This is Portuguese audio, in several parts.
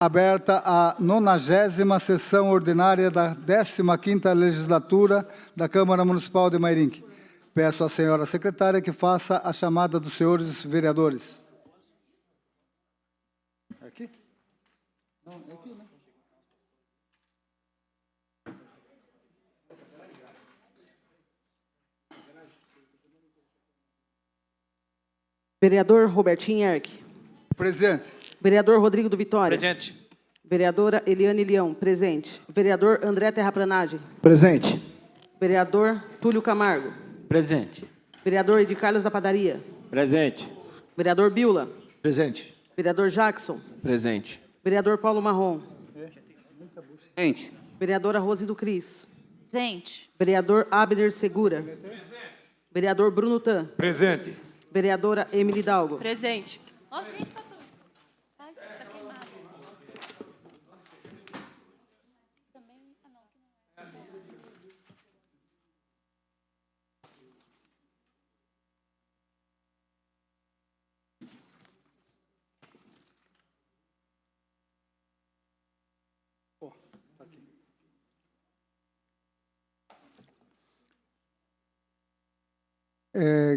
Aberta a 90ª sessão ordinária da 15ª legislatura da Câmara Municipal de Mairinque. Peço à senhora secretária que faça a chamada dos senhores vereadores. É aqui? Não, é aqui, né? Vereador Robertinho Erck. Presente. Vereador Rodrigo do Vitória. Presente. Vereadora Eliane Leão. Presente. Vereador André Terraplanagem. Presente. Vereador Túlio Camargo. Presente. Vereador Edi Carlos da Padaria. Presente. Vereador Biula. Presente. Vereador Jackson. Presente. Vereador Paulo Marrom. Presente. Vereadora Rose do Cris. Presente. Vereador Abner Segura. Vereador Bruno Tan. Presente. Vereadora Emily Dalgo. Presente. Ai, tá queimado.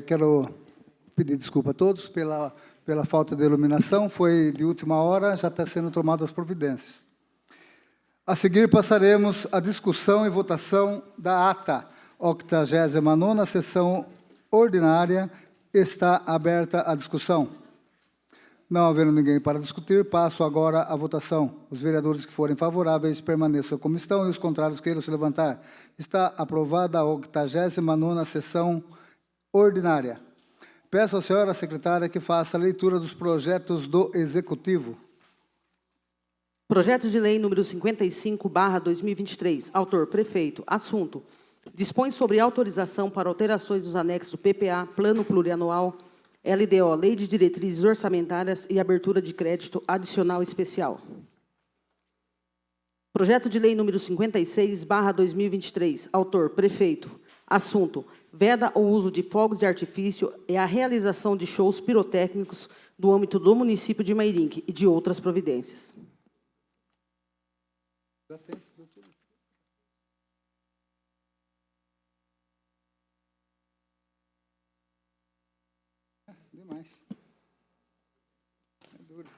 Quero pedir desculpa a todos pela falta de iluminação. Foi de última hora, já está sendo tomadas as providências. A seguir, passaremos à discussão e votação da ata. 89ª sessão ordinária. Está aberta a discussão. Não havendo ninguém para discutir, passo agora à votação. Os vereadores que forem favoráveis permaneçam como estão e os contrários queiram se levantar. Está aprovada a 89ª sessão ordinária. Peço à senhora secretária que faça a leitura dos projetos do Executivo. Projeto de lei número 55/2023. Autor, prefeito. Assunto: dispõe sobre autorização para alterações dos anexos do PPA, Plano Plurianual, LDO, Lei de Diretrizes Orçamentárias e Abertura de Crédito Adicional Especial. Projeto de lei número 56/2023. Autor, prefeito. Assunto: veda o uso de fogos de artifício e a realização de shows pirotécnicos no âmbito do município de Mairinque e de outras providências. Demais. É duro.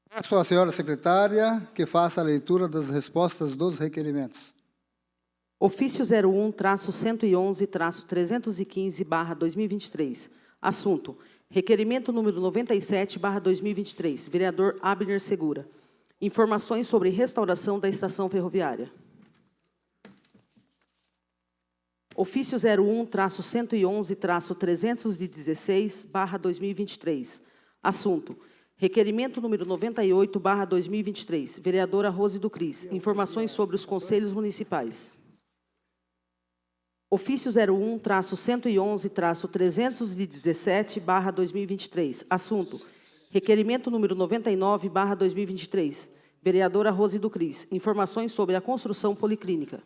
Peço à senhora secretária que faça a leitura das respostas dos requerimentos. Ofício 01-111-315/2023. Assunto: requerimento número 97/2023. Vereador Abner Segura. Informações sobre restauração da estação ferroviária. Ofício 01-111-316/2023. Assunto: requerimento número 98/2023. Vereadora Rose do Cris. Informações sobre os conselhos municipais. Ofício 01-111-317/2023. Assunto: requerimento número 99/2023. Vereadora Rose do Cris. Informações sobre a construção policlínica.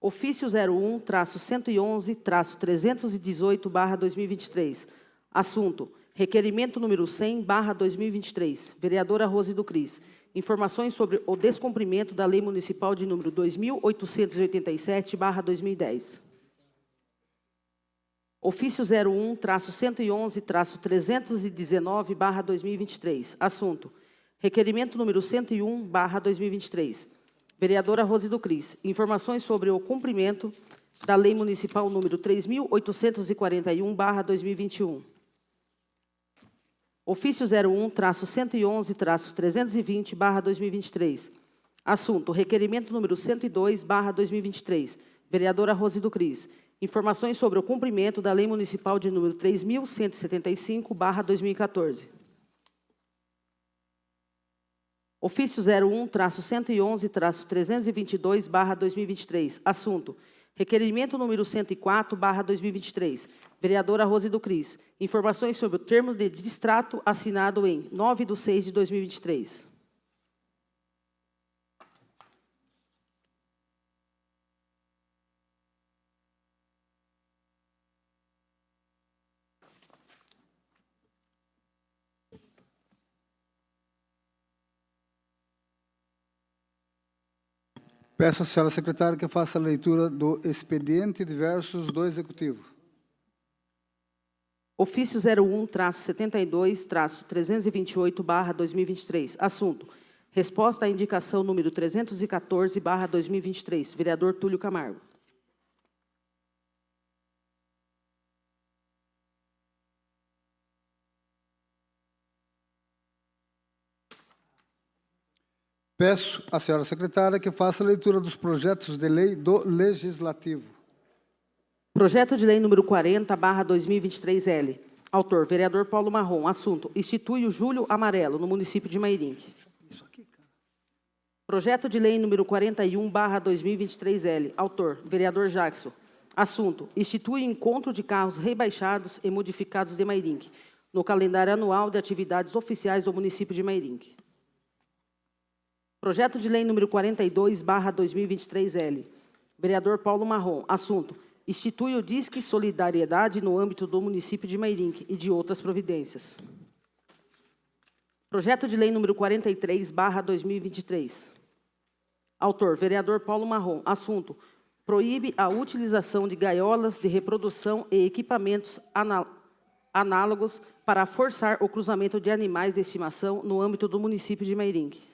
Ofício 01-111-318/2023. Assunto: requerimento número 100/2023. Vereadora Rose do Cris. Informações sobre o descumprimento da Lei Municipal de número 2887/2010. Ofício 01-111-319/2023. Assunto: requerimento número 101/2023. Vereadora Rose do Cris. Informações sobre o cumprimento da Lei Municipal número 3.841/2021. Ofício 01-111-320/2023. Assunto: requerimento número 102/2023. Vereadora Rose do Cris. Informações sobre o cumprimento da Lei Municipal de número 3.175/2014. Ofício 01-111-322/2023. Assunto: requerimento número 104/2023. Vereadora Rose do Cris. Informações sobre o termo de distrato assinado em 9/6/2023. Peço à senhora secretária que faça a leitura do expediente diversos do Executivo. Ofício 01-72-328/2023. Assunto: resposta à indicação número 314/2023. Vereador Túlio Camargo. Peço à senhora secretária que faça a leitura dos projetos de lei do Legislativo. Projeto de lei número 40/2023L. Autor: vereador Paulo Marrom. Assunto: institui o Julho Amarelo no município de Mairinque. Projeto de lei número 41/2023L. Autor: vereador Jackson. Assunto: institui encontro de carros rebaixados e modificados de Mairinque no calendário anual de atividades oficiais do município de Mairinque. Projeto de lei número 42/2023L. Vereador Paulo Marrom. Assunto: institui o Disque Solidariedade no âmbito do município de Mairinque e de outras providências. Projeto de lei número 43/2023. Autor: vereador Paulo Marrom. Assunto: proíbe a utilização de gaiolas de reprodução e equipamentos análogos para forçar o cruzamento de animais de estimação no âmbito do município de Mairinque.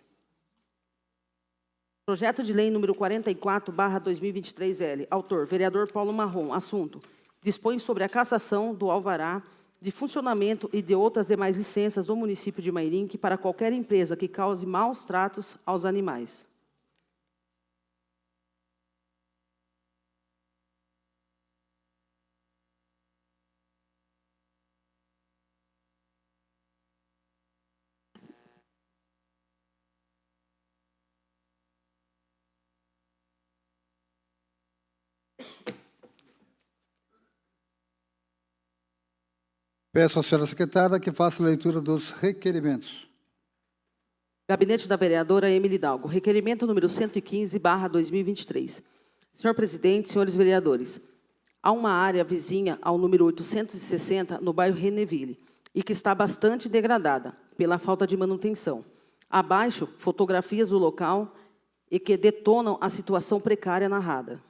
Projeto de lei número 44/2023L. Autor: vereador Paulo Marrom. Assunto: dispõe sobre a cassação do alvará de funcionamento e de outras demais licenças do município de Mairinque para qualquer empresa que cause maus tratos aos animais. Peço à senhora secretária que faça a leitura dos requerimentos. Gabinete da vereadora Emily Hidalgo. Requerimento número 115/2023. Senhor presidente, senhores vereadores, há uma área vizinha ao número 860, no bairro Reneville, e que está bastante degradada pela falta de manutenção. Abaixo, fotografias do local e que detonam a situação precária narrada.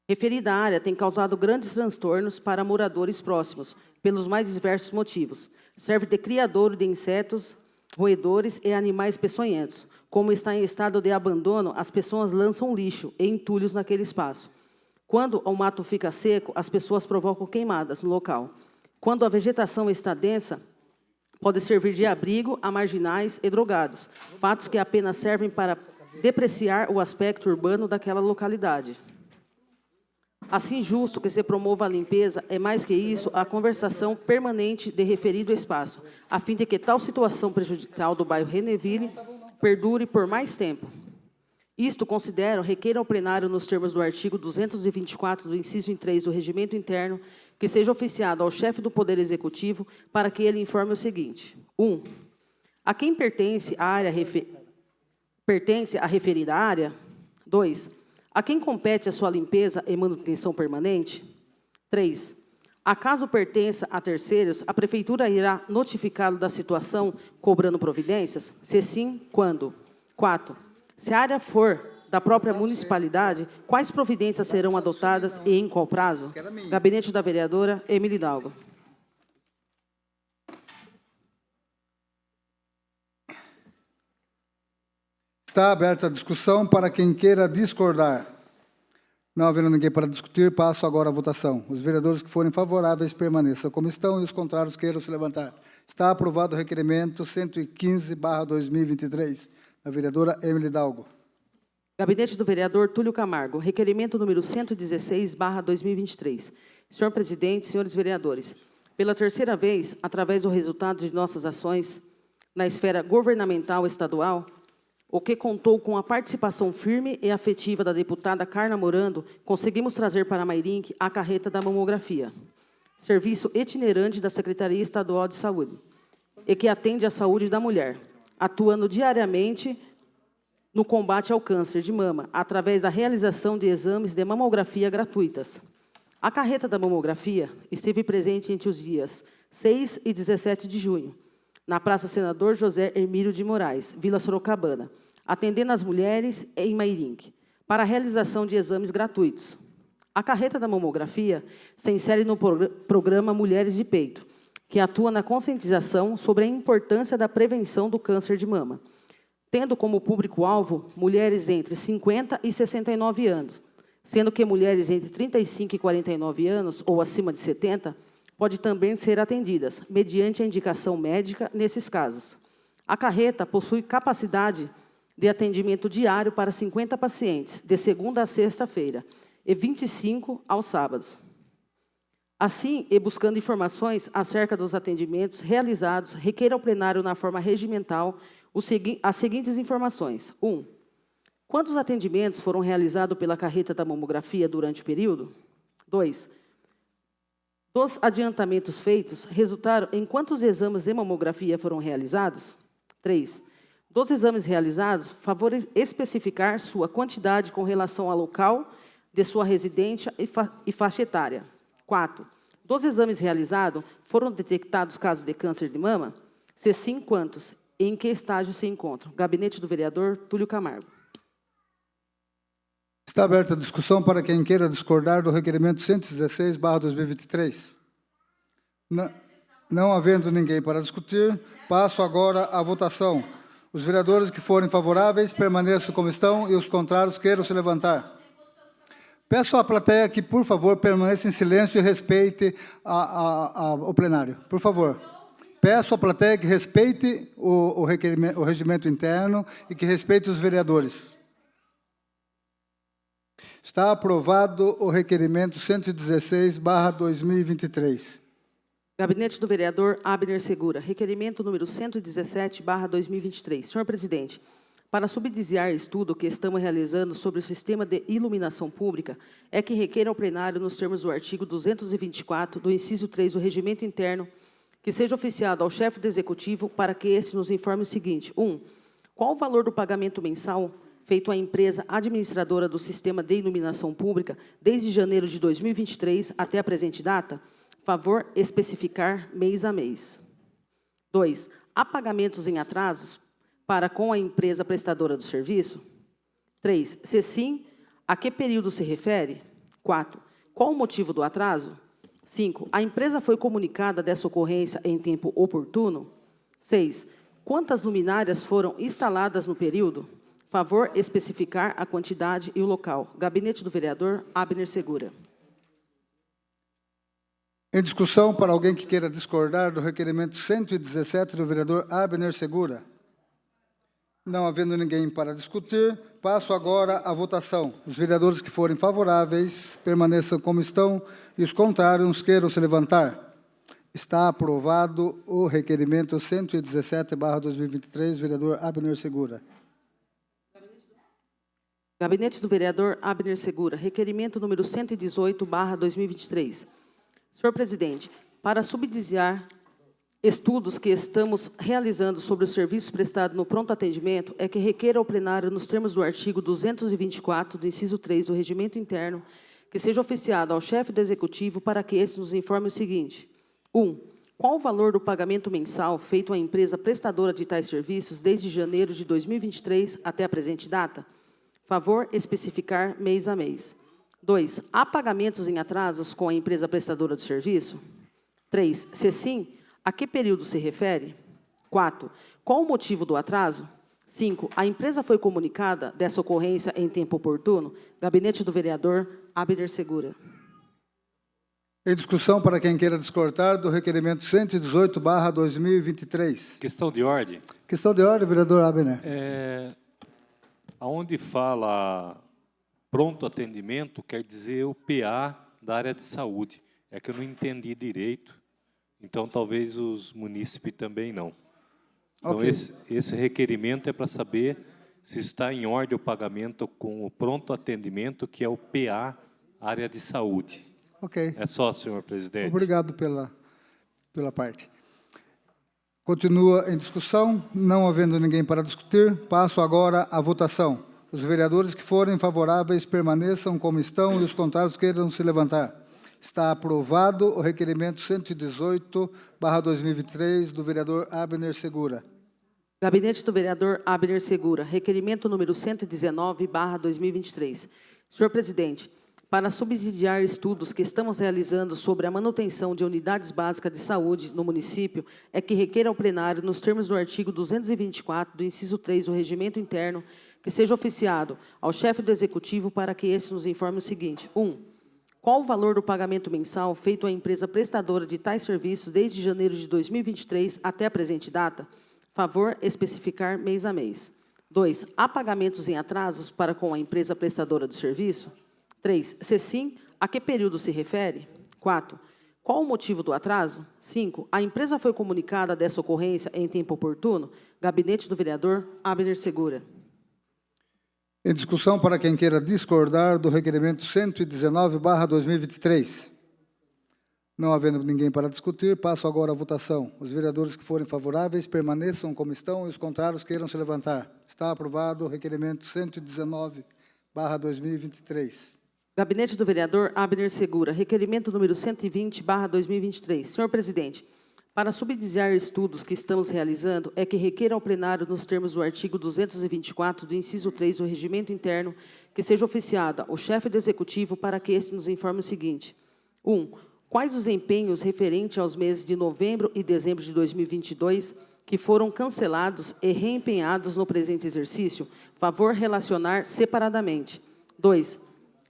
Referida área tem causado grandes transtornos para moradores próximos, pelos mais diversos motivos. Serve de criadouro de insetos, roedores e animais peçonhentos. Como está em estado de abandono, as pessoas lançam lixo e entulhos naquele espaço. Quando o mato fica seco, as pessoas provocam queimadas no local. Quando a vegetação está densa, pode servir de abrigo a marginais e drogados, fatos que apenas servem para depreciar o aspecto urbano daquela localidade. Assim, justo que se promova a limpeza, é mais que isso, a conversação permanente de referido espaço, a fim de que tal situação prejudicial do bairro Reneville perdure por mais tempo. Isto, considero, requer ao plenário, nos termos do artigo 224 do inciso 3 do Regimento Interno, que seja oficiado ao chefe do Poder Executivo para que ele informe o seguinte. 1. A quem pertence a referida área? 2. A quem compete a sua limpeza e manutenção permanente? 3. Acaso pertença a terceiros, a Prefeitura irá notificá-lo da situação, cobrando providências? Se sim, quando? 4. Se a área for da própria municipalidade, quais providências serão adotadas e em qual prazo? Gabinete da vereadora Emily Hidalgo. Está aberta a discussão para quem queira discordar. Não havendo ninguém para discutir, passo agora à votação. Os vereadores que forem favoráveis permaneçam como estão e os contrários queiram se levantar. Está aprovado o requerimento 115/2023, da vereadora Emily Hidalgo. Gabinete do vereador Túlio Camargo. Requerimento número 116/2023. Senhor presidente, senhores vereadores, pela terceira vez, através do resultado de nossas ações na esfera governamental estadual, o que contou com a participação firme e afetiva da deputada Carla Morando, conseguimos trazer para Mairinque a carreta da mamografia, serviço itinerante da Secretaria Estadual de Saúde, e que atende à saúde da mulher, atuando diariamente no combate ao câncer de mama, através da realização de exames de mamografia gratuitas. A carreta da mamografia esteve presente entre os dias 6 e 17 de junho, na Praça Senador José Hermílio de Moraes, Vila Sorocabana, atendendo as mulheres em Mairinque, para a realização de exames gratuitos. A carreta da mamografia se insere no programa Mulheres de Peito, que atua na conscientização sobre a importância da prevenção do câncer de mama, tendo como público-alvo mulheres entre 50 e 69 anos, sendo que mulheres entre 35 e 49 anos, ou acima de 70, podem também ser atendidas, mediante a indicação médica nesses casos. A carreta possui capacidade de atendimento diário para 50 pacientes, de segunda a sexta-feira, e 25 aos sábados. Assim, e buscando informações acerca dos atendimentos realizados, requer ao plenário, na forma regimental, as seguintes informações. 1. Quantos atendimentos foram realizados pela carreta da mamografia durante o período? 2. Dos adiantamentos feitos, resultaram em quantos exames de mamografia foram realizados? 3. Dos exames realizados, favor especificar sua quantidade com relação ao local de sua residência e faixa etária. 4. Dos exames realizados, foram detectados casos de câncer de mama? Se sim, quantos? E em que estágio se encontram? Gabinete do vereador Túlio Camargo. Está aberta a discussão para quem queira discordar do requerimento 116/2023. Não havendo ninguém para discutir, passo agora à votação. Os vereadores que forem favoráveis permaneçam como estão e os contrários queiram se levantar. Peço à plateia que, por favor, permaneça em silêncio e respeite o plenário. Por favor. Peço à plateia que respeite o regimento interno e que respeite os vereadores. Está aprovado o requerimento 116/2023. Gabinete do vereador Abner Segura. Requerimento número 117/2023. Senhor presidente, para subsidiar estudo que estamos realizando sobre o sistema de iluminação pública, é que requer ao plenário, nos termos do artigo 224, do inciso 3 do regimento interno, que seja oficiado ao chefe do executivo para que esse nos informe o seguinte. 1. Qual o valor do pagamento mensal feito à empresa administradora do sistema de iluminação pública desde janeiro de 2023 até a presente data? Favor especificar mês a mês. 2. Há pagamentos em atrasos para com a empresa prestadora do serviço? 3. Se sim, a que período se refere? 4. Qual o motivo do atraso? 5. A empresa foi comunicada dessa ocorrência em tempo oportuno? 6. Quantas luminárias foram instaladas no período? Favor especificar a quantidade e o local. Gabinete do vereador Abner Segura. Em discussão, para alguém que queira discordar do requerimento 117 do vereador Abner Segura. Não havendo ninguém para discutir, passo agora à votação. Os vereadores que forem favoráveis permaneçam como estão e os contrários queiram se levantar. Está aprovado o requerimento 117/2023, vereador Abner Segura. Gabinete do vereador Abner Segura. Requerimento número 118/2023. Senhor presidente, para subsidiar estudos que estamos realizando sobre os serviços prestados no pronto atendimento, é que requer ao plenário, nos termos do artigo 224, do inciso 3 do regimento interno, que seja oficiado ao chefe do executivo para que esse nos informe o seguinte. 1. Qual o valor do pagamento mensal feito à empresa prestadora de tais serviços desde janeiro de 2023 até a presente data? Favor especificar mês a mês. 2. Há pagamentos em atrasos com a empresa prestadora de serviço? 3. Se sim, a que período se refere? 4. Qual o motivo do atraso? 5. A empresa foi comunicada dessa ocorrência em tempo oportuno? Gabinete do vereador Abner Segura. Em discussão, para quem queira discordar do requerimento 118/2023. Questão de ordem. Questão de ordem, vereador Abner. Aonde fala pronto atendimento, quer dizer o PA da área de saúde. É que eu não entendi direito, então talvez os munícipes também não. Então, Ok. esse requerimento é para saber se está em ordem o pagamento com o pronto atendimento, que é o PA, área de saúde. Ok. É só, senhor presidente. Obrigado pela parte. Continua em discussão. Não havendo ninguém para discutir, passo agora à votação. Os vereadores que forem favoráveis permaneçam como estão e os contrários queiram se levantar. Está aprovado o requerimento 118/2023 do vereador Abner Segura. Gabinete do vereador Abner Segura, requerimento número 119/2023. Senhor presidente, para subsidiar estudos que estamos realizando sobre a manutenção de unidades básicas de saúde no município, é que requer ao plenário, nos termos do artigo 224 do inciso 3 do Regimento Interno, que seja oficiado ao chefe do Executivo para que este nos informe o seguinte. 1. Qual o valor do pagamento mensal feito à empresa prestadora de tais serviços desde janeiro de 2023 até a presente data? Favor especificar mês a mês. 2. Há pagamentos em atrasos para com a empresa prestadora do serviço? 3. Se sim, a que período se refere? 4. Qual o motivo do atraso? 5. A empresa foi comunicada dessa ocorrência em tempo oportuno? Gabinete do vereador Abner Segura. Em discussão, para quem queira discordar do requerimento 119/2023. Não havendo ninguém para discutir, passo agora à votação. Os vereadores que forem favoráveis permaneçam como estão e os contrários queiram se levantar. Está aprovado o requerimento 119/2023. Gabinete do vereador Abner Segura, requerimento número 120/2023. Senhor presidente, para subsidiar estudos que estamos realizando, é que requer ao plenário, nos termos do artigo 224 do inciso 3 do Regimento Interno, que seja oficiada o chefe do Executivo para que este nos informe o seguinte. 1. Quais os empenhos referentes aos meses de novembro e dezembro de 2022 que foram cancelados e reempenhados no presente exercício? Favor relacionar separadamente. 2.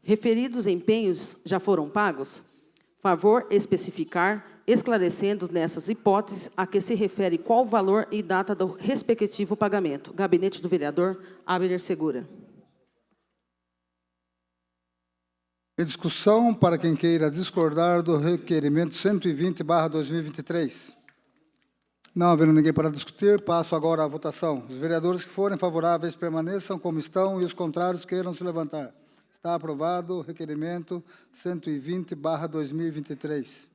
Referidos empenhos já foram pagos? Favor especificar, esclarecendo nessas hipóteses a que se refere qual o valor e data do respectivo pagamento. Gabinete do vereador Abner Segura. Em discussão, para quem queira discordar do requerimento 120/2023. Não havendo ninguém para discutir, passo agora à votação. Os vereadores que forem favoráveis permaneçam como estão e os contrários queiram se levantar. Está aprovado o requerimento 120/2023.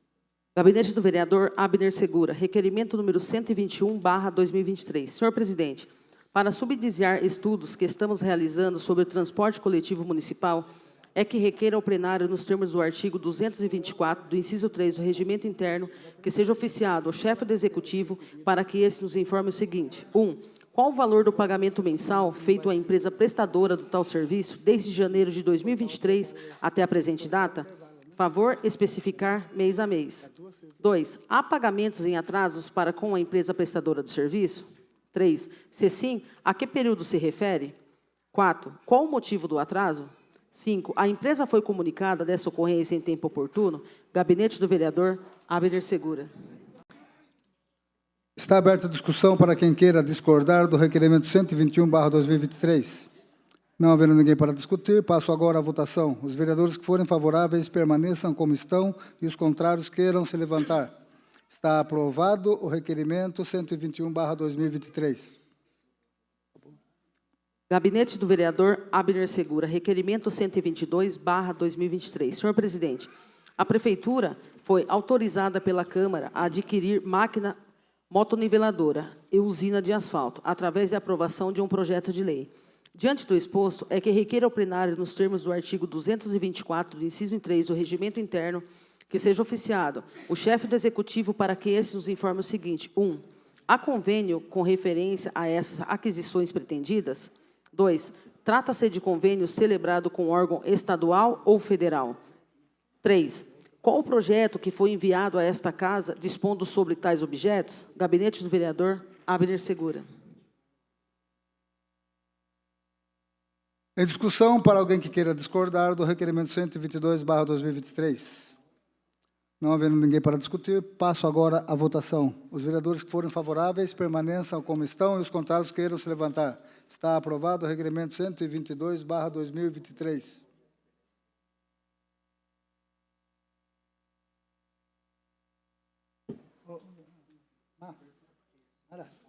Gabinete do vereador Abner Segura, requerimento número 121/2023. Senhor presidente, para subsidiar estudos que estamos realizando sobre o transporte coletivo municipal, é que requer ao plenário, nos termos do artigo 224 do inciso 3 do Regimento Interno, que seja oficiado ao chefe do Executivo para que esse nos informe o seguinte. 1. Qual o valor do pagamento mensal feito à empresa prestadora do tal serviço desde janeiro de 2023 até a presente data? Favor especificar mês a mês. 2. Há pagamentos em atrasos para com a empresa prestadora do serviço? 3. Se sim, a que período se refere? 4. Qual o motivo do atraso? 5. A empresa foi comunicada dessa ocorrência em tempo oportuno? Gabinete do vereador Abner Segura. Está aberta a discussão para quem queira discordar do requerimento 121/2023. Não havendo ninguém para discutir, passo agora à votação. Os vereadores que forem favoráveis permaneçam como estão e os contrários queiram se levantar. Está aprovado o requerimento 121/2023. Gabinete do vereador Abner Segura, requerimento 122/2023. Senhor presidente, a Prefeitura foi autorizada pela Câmara a adquirir máquina motoniveladora e usina de asfalto, através da aprovação de um projeto de lei. Diante do exposto, é que requer ao plenário, nos termos do artigo 224 do inciso 3 do Regimento Interno, que seja oficiado o chefe do Executivo para que esse nos informe o seguinte. 1. Há convênio com referência a essas aquisições pretendidas? 2. Trata-se de convênio celebrado com órgão estadual ou federal? 3. Qual o projeto que foi enviado a esta casa dispondo sobre tais objetos? Gabinete do vereador Abner Segura. Em discussão, para alguém que queira discordar do requerimento 122/2023. Não havendo ninguém para discutir, passo agora à votação. Os vereadores que forem favoráveis permaneçam como estão e os contrários queiram se levantar. Está aprovado o requerimento 122/2023.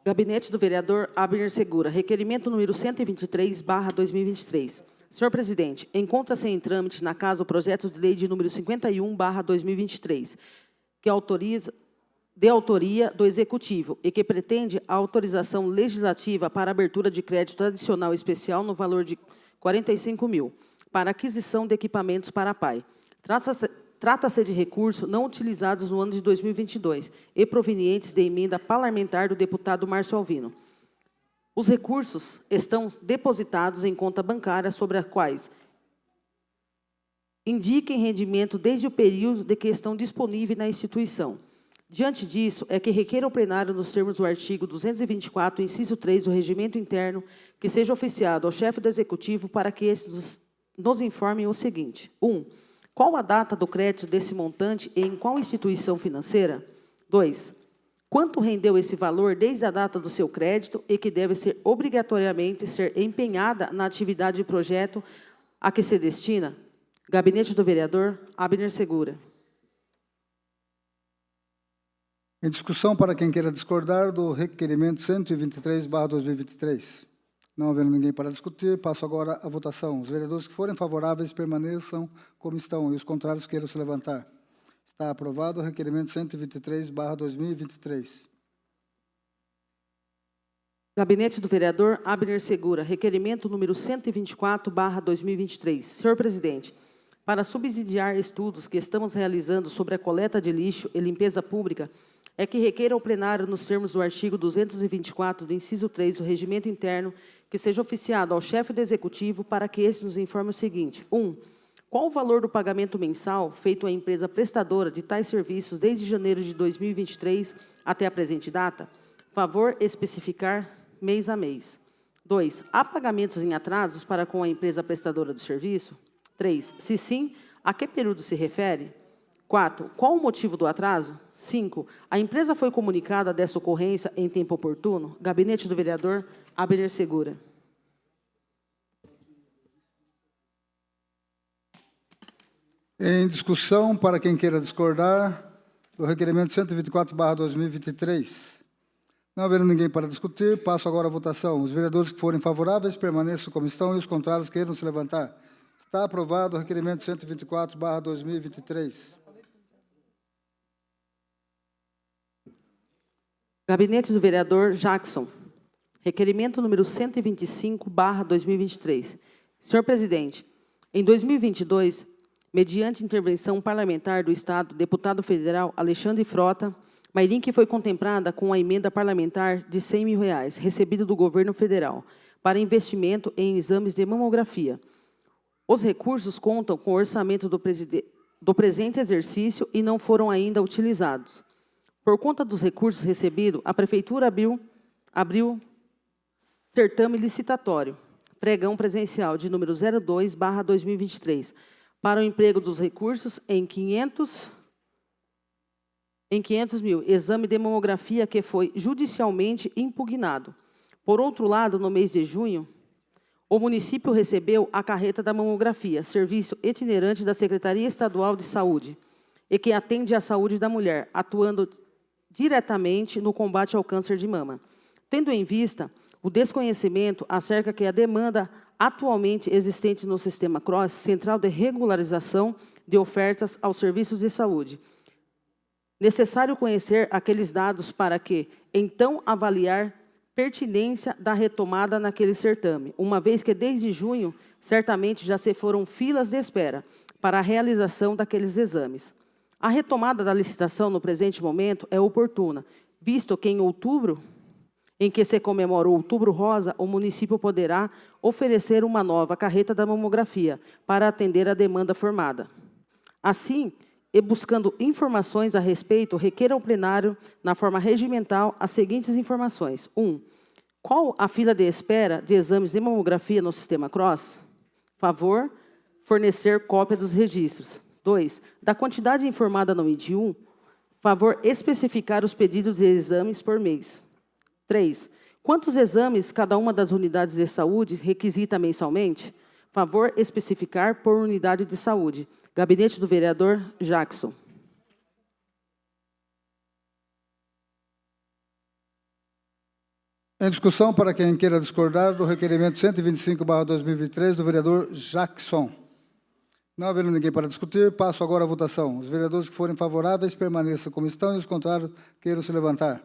Gabinete do vereador Abner Segura, requerimento número 123/2023. Senhor presidente, encontra-se em trâmite na casa o projeto de lei de número 51/2023, que de autoria do Executivo e que pretende a autorização legislativa para abertura de crédito adicional especial no valor de 45 mil, para aquisição de equipamentos para a PAI. Trata-se de recursos não utilizados no ano de 2022 e provenientes de emenda parlamentar do deputado Márcio Alvino. Os recursos estão depositados em conta bancária sobre as quais indiquem rendimento desde o período de que estão disponíveis na instituição. Diante disso, é que requer ao plenário, nos termos do artigo 224, inciso 3 do Regimento Interno, que seja oficiado ao chefe do Executivo para que esses nos informem o seguinte. 1. Qual a data do crédito desse montante e em qual instituição financeira? 2. Quanto rendeu esse valor desde a data do seu crédito e que deve ser obrigatoriamente ser empenhada na atividade de projeto a que se destina? Gabinete do Vereador Abner Segura. Em discussão, para quem queira discordar do requerimento 123/2023. Não havendo ninguém para discutir, passo agora à votação. Os vereadores que forem favoráveis permaneçam como estão e os contrários queiram se levantar. Está aprovado o requerimento 123/2023. Gabinete do Vereador Abner Segura, requerimento número 124/2023. Senhor presidente, para subsidiar estudos que estamos realizando sobre a coleta de lixo e limpeza pública, é que requer ao plenário, nos termos do artigo 224 do inciso 3 do Regimento Interno, que seja oficiado ao chefe do Executivo para que esse nos informe o seguinte. 1. Qual o valor do pagamento mensal feito à empresa prestadora de tais serviços desde janeiro de 2023 até a presente data? Favor especificar mês a mês. 2. Há pagamentos em atrasos para com a empresa prestadora do serviço? 3. Se sim, a que período se refere? 4. Qual o motivo do atraso? 5. A empresa foi comunicada dessa ocorrência em tempo oportuno? Gabinete do Vereador Abner Segura. Em discussão, para quem queira discordar do requerimento 124/2023. Não havendo ninguém para discutir, passo agora à votação. Os vereadores que forem favoráveis permaneçam como estão e os contrários queiram se levantar. Está aprovado o requerimento 124/2023. Gabinete do Vereador Jackson. Requerimento número 125/2023. Senhor presidente, em 2022, mediante intervenção parlamentar do Estado, deputado federal Alexandre Frota, Mairink foi contemplada com a emenda parlamentar de R$100 mil, recebida do governo federal, para investimento em exames de mamografia. Os recursos contam com o orçamento do presente exercício e não foram ainda utilizados. Por conta dos recursos recebidos, a Prefeitura abriu certame licitatório, pregão presencial de número 02/2023, para o emprego dos recursos em 500 mil, exame de mamografia que foi judicialmente impugnado. Por outro lado, no mês de junho, o município recebeu a carreta da mamografia, serviço itinerante da Secretaria Estadual de Saúde, e que atende à saúde da mulher, atuando diretamente no combate ao câncer de mama. Tendo em vista o desconhecimento acerca que a demanda atualmente existente no Sistema CROSS, Central de Regularização de Ofertas aos Serviços de Saúde, necessário conhecer aqueles dados para que, então, avaliar pertinência da retomada naquele certame, uma vez que, desde junho, certamente já se foram filas de espera para a realização daqueles exames. A retomada da licitação no presente momento é oportuna, visto que em outubro, em que se comemora o Outubro Rosa, o município poderá oferecer uma nova carreta da mamografia para atender a demanda formada. Assim, e buscando informações a respeito, requer ao plenário, na forma regimental, as seguintes informações. 1. Qual a fila de espera de exames de mamografia no Sistema CROSS? Favor fornecer cópia dos registros. 2. Da quantidade informada no item 1, favor especificar os pedidos de exames por mês. 3. Quantos exames cada uma das unidades de saúde requisita mensalmente? Favor especificar por unidade de saúde. Gabinete do Vereador Jackson. Em discussão, para quem queira discordar do requerimento 125/2023 do vereador Jackson. Não havendo ninguém para discutir, passo agora à votação. Os vereadores que forem favoráveis permaneçam como estão e os contrários queiram se levantar.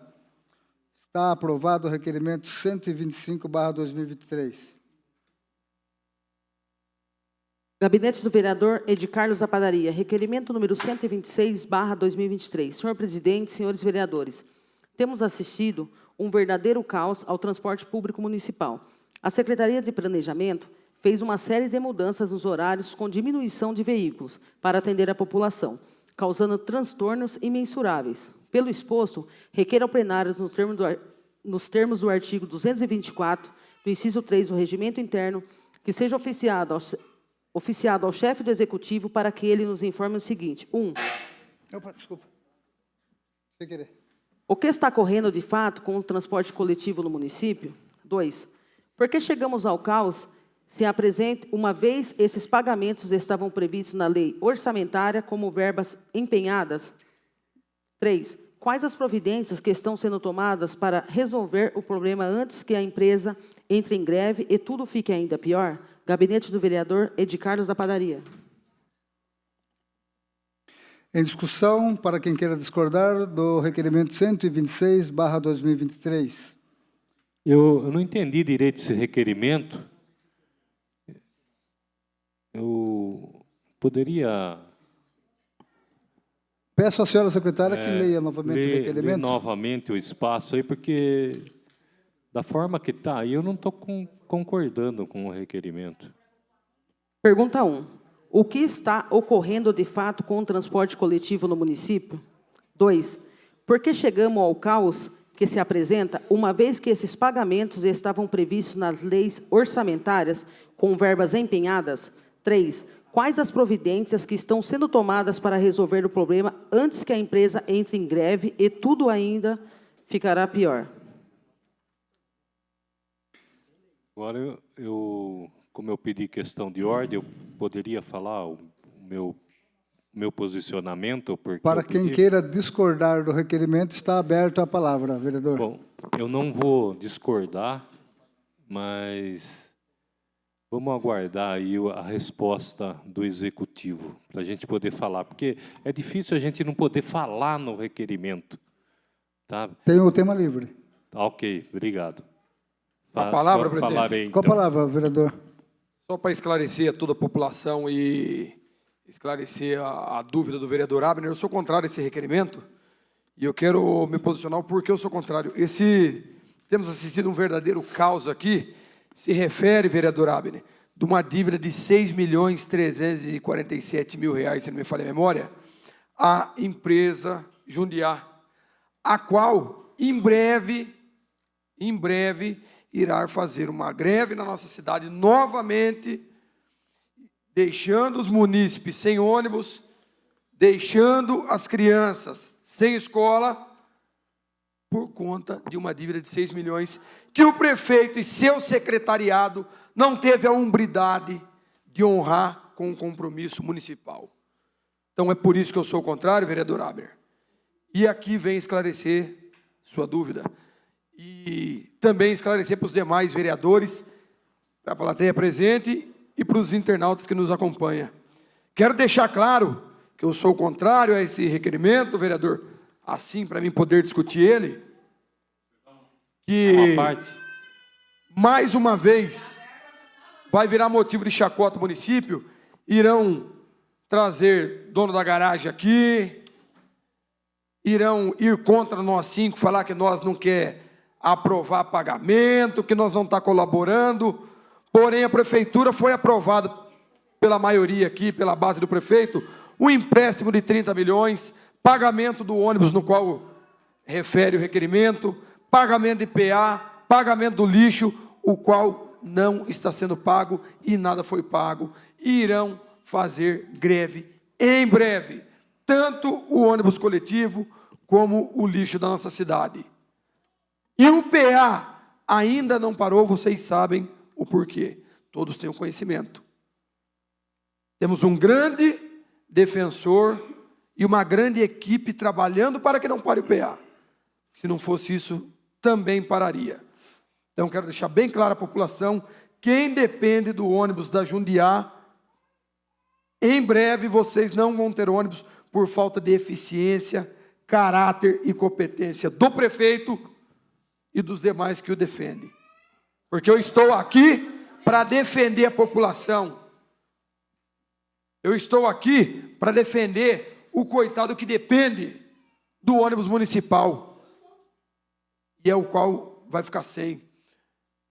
Está aprovado o requerimento 125/2023. Gabinete do vereador Edi Carlos da Padaria. Requerimento número 126/2023. Senhor presidente, senhores vereadores, temos assistido um verdadeiro caos ao transporte público municipal. A Secretaria de Planejamento fez uma série de mudanças nos horários com diminuição de veículos para atender a população, causando transtornos imensuráveis. Pelo exposto, requer ao plenário, nos termos do artigo 224, do inciso 3 do Regimento Interno, que seja oficiado ao chefe do Executivo para que ele nos informe o seguinte. 1. Opa, desculpa. Sem querer. O que está ocorrendo, de fato, com o transporte coletivo no município? 2. Por que chegamos ao caos se apresente, uma vez esses pagamentos estavam previstos na lei orçamentária como verbas empenhadas? 3. Quais as providências que estão sendo tomadas para resolver o problema antes que a empresa entre em greve e tudo fique ainda pior? Gabinete do vereador Edi Carlos da Padaria. Em discussão, para quem queira discordar do requerimento 126/2023. Eu não entendi direito esse requerimento. Eu poderia... Peço à senhora secretária que leia novamente o ler requerimento. novamente o espaço aí, porque da forma que está, eu não estou concordando com o requerimento. Pergunta 1. O que está ocorrendo de fato com o transporte coletivo no município? 2. Por que chegamos ao caos que se apresenta, uma vez que esses pagamentos estavam previstos nas leis orçamentárias com verbas empenhadas? 3. Quais as providências que estão sendo tomadas para resolver o problema antes que a empresa entre em greve e tudo ainda ficará pior? Agora, como eu pedi questão de ordem, eu poderia falar o meu posicionamento? Porque Para quem queira discordar do requerimento, está aberta a palavra, vereador. Bom, eu não vou discordar, mas vamos aguardar aí a resposta do Executivo, para a gente poder falar, porque é difícil a gente não poder falar no requerimento. Tá? Tem o tema livre. Ok, obrigado. A palavra, Pode falar presidente. aí, Com a então. palavra, vereador. Só para esclarecer a toda a população e esclarecer a dúvida do vereador Abner, eu sou contrário a esse requerimento e eu quero me posicionar o porquê eu sou contrário. Temos assistido um verdadeiro caos aqui, se refere, vereador Abner, de uma dívida de R$ 6.347.000, se não me falha a memória, à empresa Jundiá, a qual, em breve, irá fazer uma greve na nossa cidade novamente, deixando os munícipes sem ônibus, deixando as crianças sem escola, por conta de uma dívida de 6 milhões, que o prefeito e seu secretariado não teve a hombridade de honrar com o compromisso municipal. Então, é por isso que eu sou contrário, vereador Abner. E aqui vem esclarecer sua dúvida. E também esclarecer para os demais vereadores, para a plateia presente e para os internautas que nos acompanham. Quero deixar claro que eu sou contrário a esse requerimento, vereador, assim, para mim poder discutir ele, que, mais uma vez, vai virar motivo de chacota do município, irão trazer dono da garagem aqui, irão ir contra nós 5, falar que nós não quer aprovar pagamento, que nós não está colaborando, porém a prefeitura foi aprovada pela maioria aqui, pela base do prefeito, um empréstimo de 30 milhões, pagamento do ônibus no qual refere o requerimento, pagamento de PA, pagamento do lixo, o qual não está sendo pago e nada foi pago, e irão fazer greve em breve, tanto o ônibus coletivo como o lixo da nossa cidade. E o PA ainda não parou, vocês sabem o porquê, todos têm o conhecimento. Temos um grande defensor e uma grande equipe trabalhando para que não pare o PA. Se não fosse isso, também pararia. Então, quero deixar bem claro à população, quem depende do ônibus da Jundiá, em breve vocês não vão ter ônibus por falta de eficiência, caráter e competência do prefeito e dos demais que o defendem. Porque eu estou aqui para defender a população. Eu estou aqui para defender o coitado que depende do ônibus municipal, e é o qual vai ficar sem.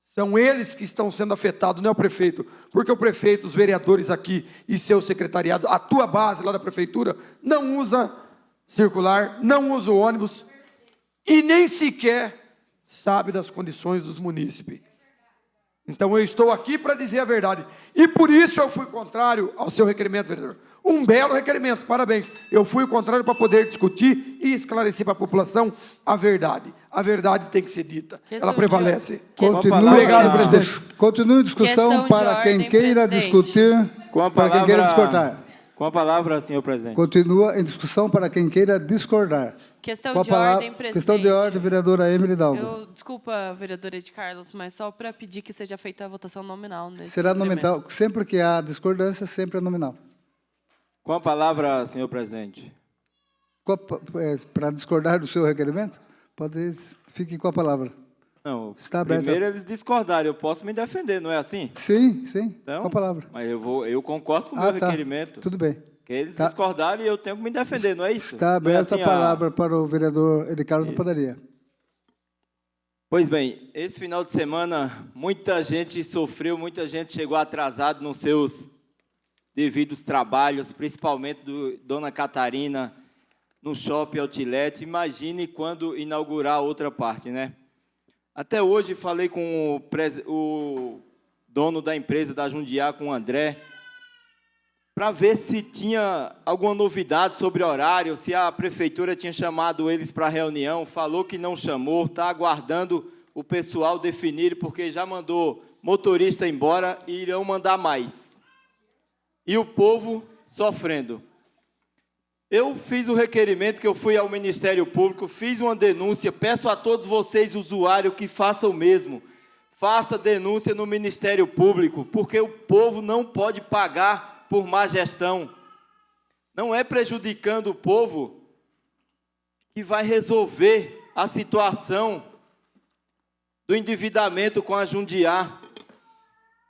São eles que estão sendo afetados, não é o prefeito, porque o prefeito, os vereadores aqui e seu secretariado, a tua base lá da prefeitura, não usa circular, não usa o ônibus e nem sequer sabe das condições dos munícipes. Então eu estou aqui para dizer a verdade, e por isso eu fui contrário ao seu requerimento, vereador. Um belo requerimento, parabéns. Eu fui o contrário para poder discutir e esclarecer para a população a verdade. A verdade tem que ser dita, ela prevalece. Obrigado, presidente. Continue a discussão Questão de para quem ordem, queira presidente. discutir, para quem queira discordar. Com a palavra, senhor presidente. Continua em discussão para quem queira discordar. Questão Com a de palavra- ordem, presidente. Questão de ordem, vereadora Emily Dalgo. Desculpa, vereadora de Carlos, mas só para pedir que seja feita a votação nominal nesse Será requerimento. nominal. Sempre que há discordância, sempre é nominal. Com a palavra, senhor presidente. Para discordar do seu requerimento, fique com a palavra. Não, Está aberto. primeiro eles discordaram, eu posso me defender, não é assim? Sim, sim, Então, com a palavra. Mas eu concordo com o meu tá. requerimento. Tudo bem. Que eles Tá. discordaram e eu tenho que me defender, não é isso? Está Não é aberta assim a palavra para o vereador Edicardo da Isso. Padaria. Pois bem, esse final de semana, muita gente sofreu, muita gente chegou atrasado nos seus devidos trabalhos, principalmente Dona Catarina, no Shopping Outlet. Imagine quando inaugurar a outra parte, né? Até hoje falei com o dono da empresa da Jundiá, com o André, para ver se tinha alguma novidade sobre horário, se a prefeitura tinha chamado eles para reunião. Falou que não chamou, está aguardando o pessoal definir, porque já mandou motorista embora e irão mandar mais. E o povo sofrendo. Eu fiz o requerimento, que eu fui ao Ministério Público, fiz uma denúncia, peço a todos vocês, usuários, que façam o mesmo. Faça denúncia no Ministério Público, porque o povo não pode pagar por má gestão. Não é prejudicando o povo que vai resolver a situação do endividamento com a Jundiá.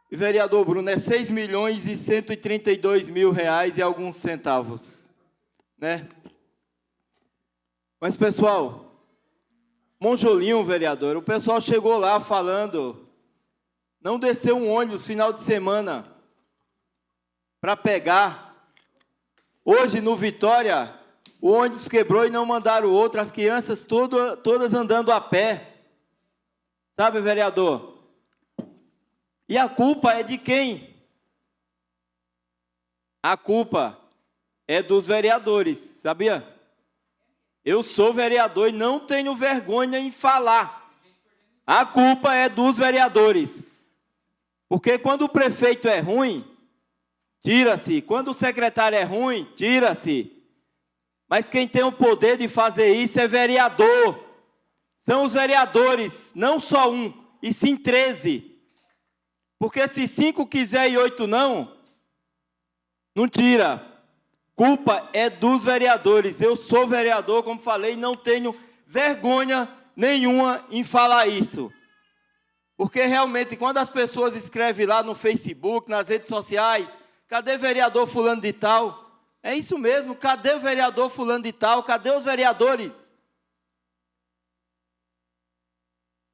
E, vereador Bruno, é 6.132.000 reais e alguns centavos, né? Mas, pessoal, Monjolinho, vereador, o pessoal chegou lá falando, não desceu um ônibus final de semana para pegar. Hoje, no Vitória, o ônibus quebrou e não mandaram outro, as crianças todas andando a pé. Sabe, vereador? E a culpa é de quem? A culpa é dos vereadores, sabia? Eu sou vereador e não tenho vergonha em falar. A culpa é dos vereadores. Porque quando o prefeito é ruim, tira-se. Quando o secretário é ruim, tira-se. Mas quem tem o poder de fazer isso é vereador. São os vereadores, não só um, e sim 13. Porque se 5 quiser e 8 não tira. Culpa é dos vereadores. Eu sou vereador, como falei, não tenho vergonha nenhuma em falar isso. Porque realmente, quando as pessoas escrevem lá no Facebook, nas redes sociais, cadê vereador fulano de tal? É isso mesmo, cadê o vereador fulano de tal? Cadê os vereadores?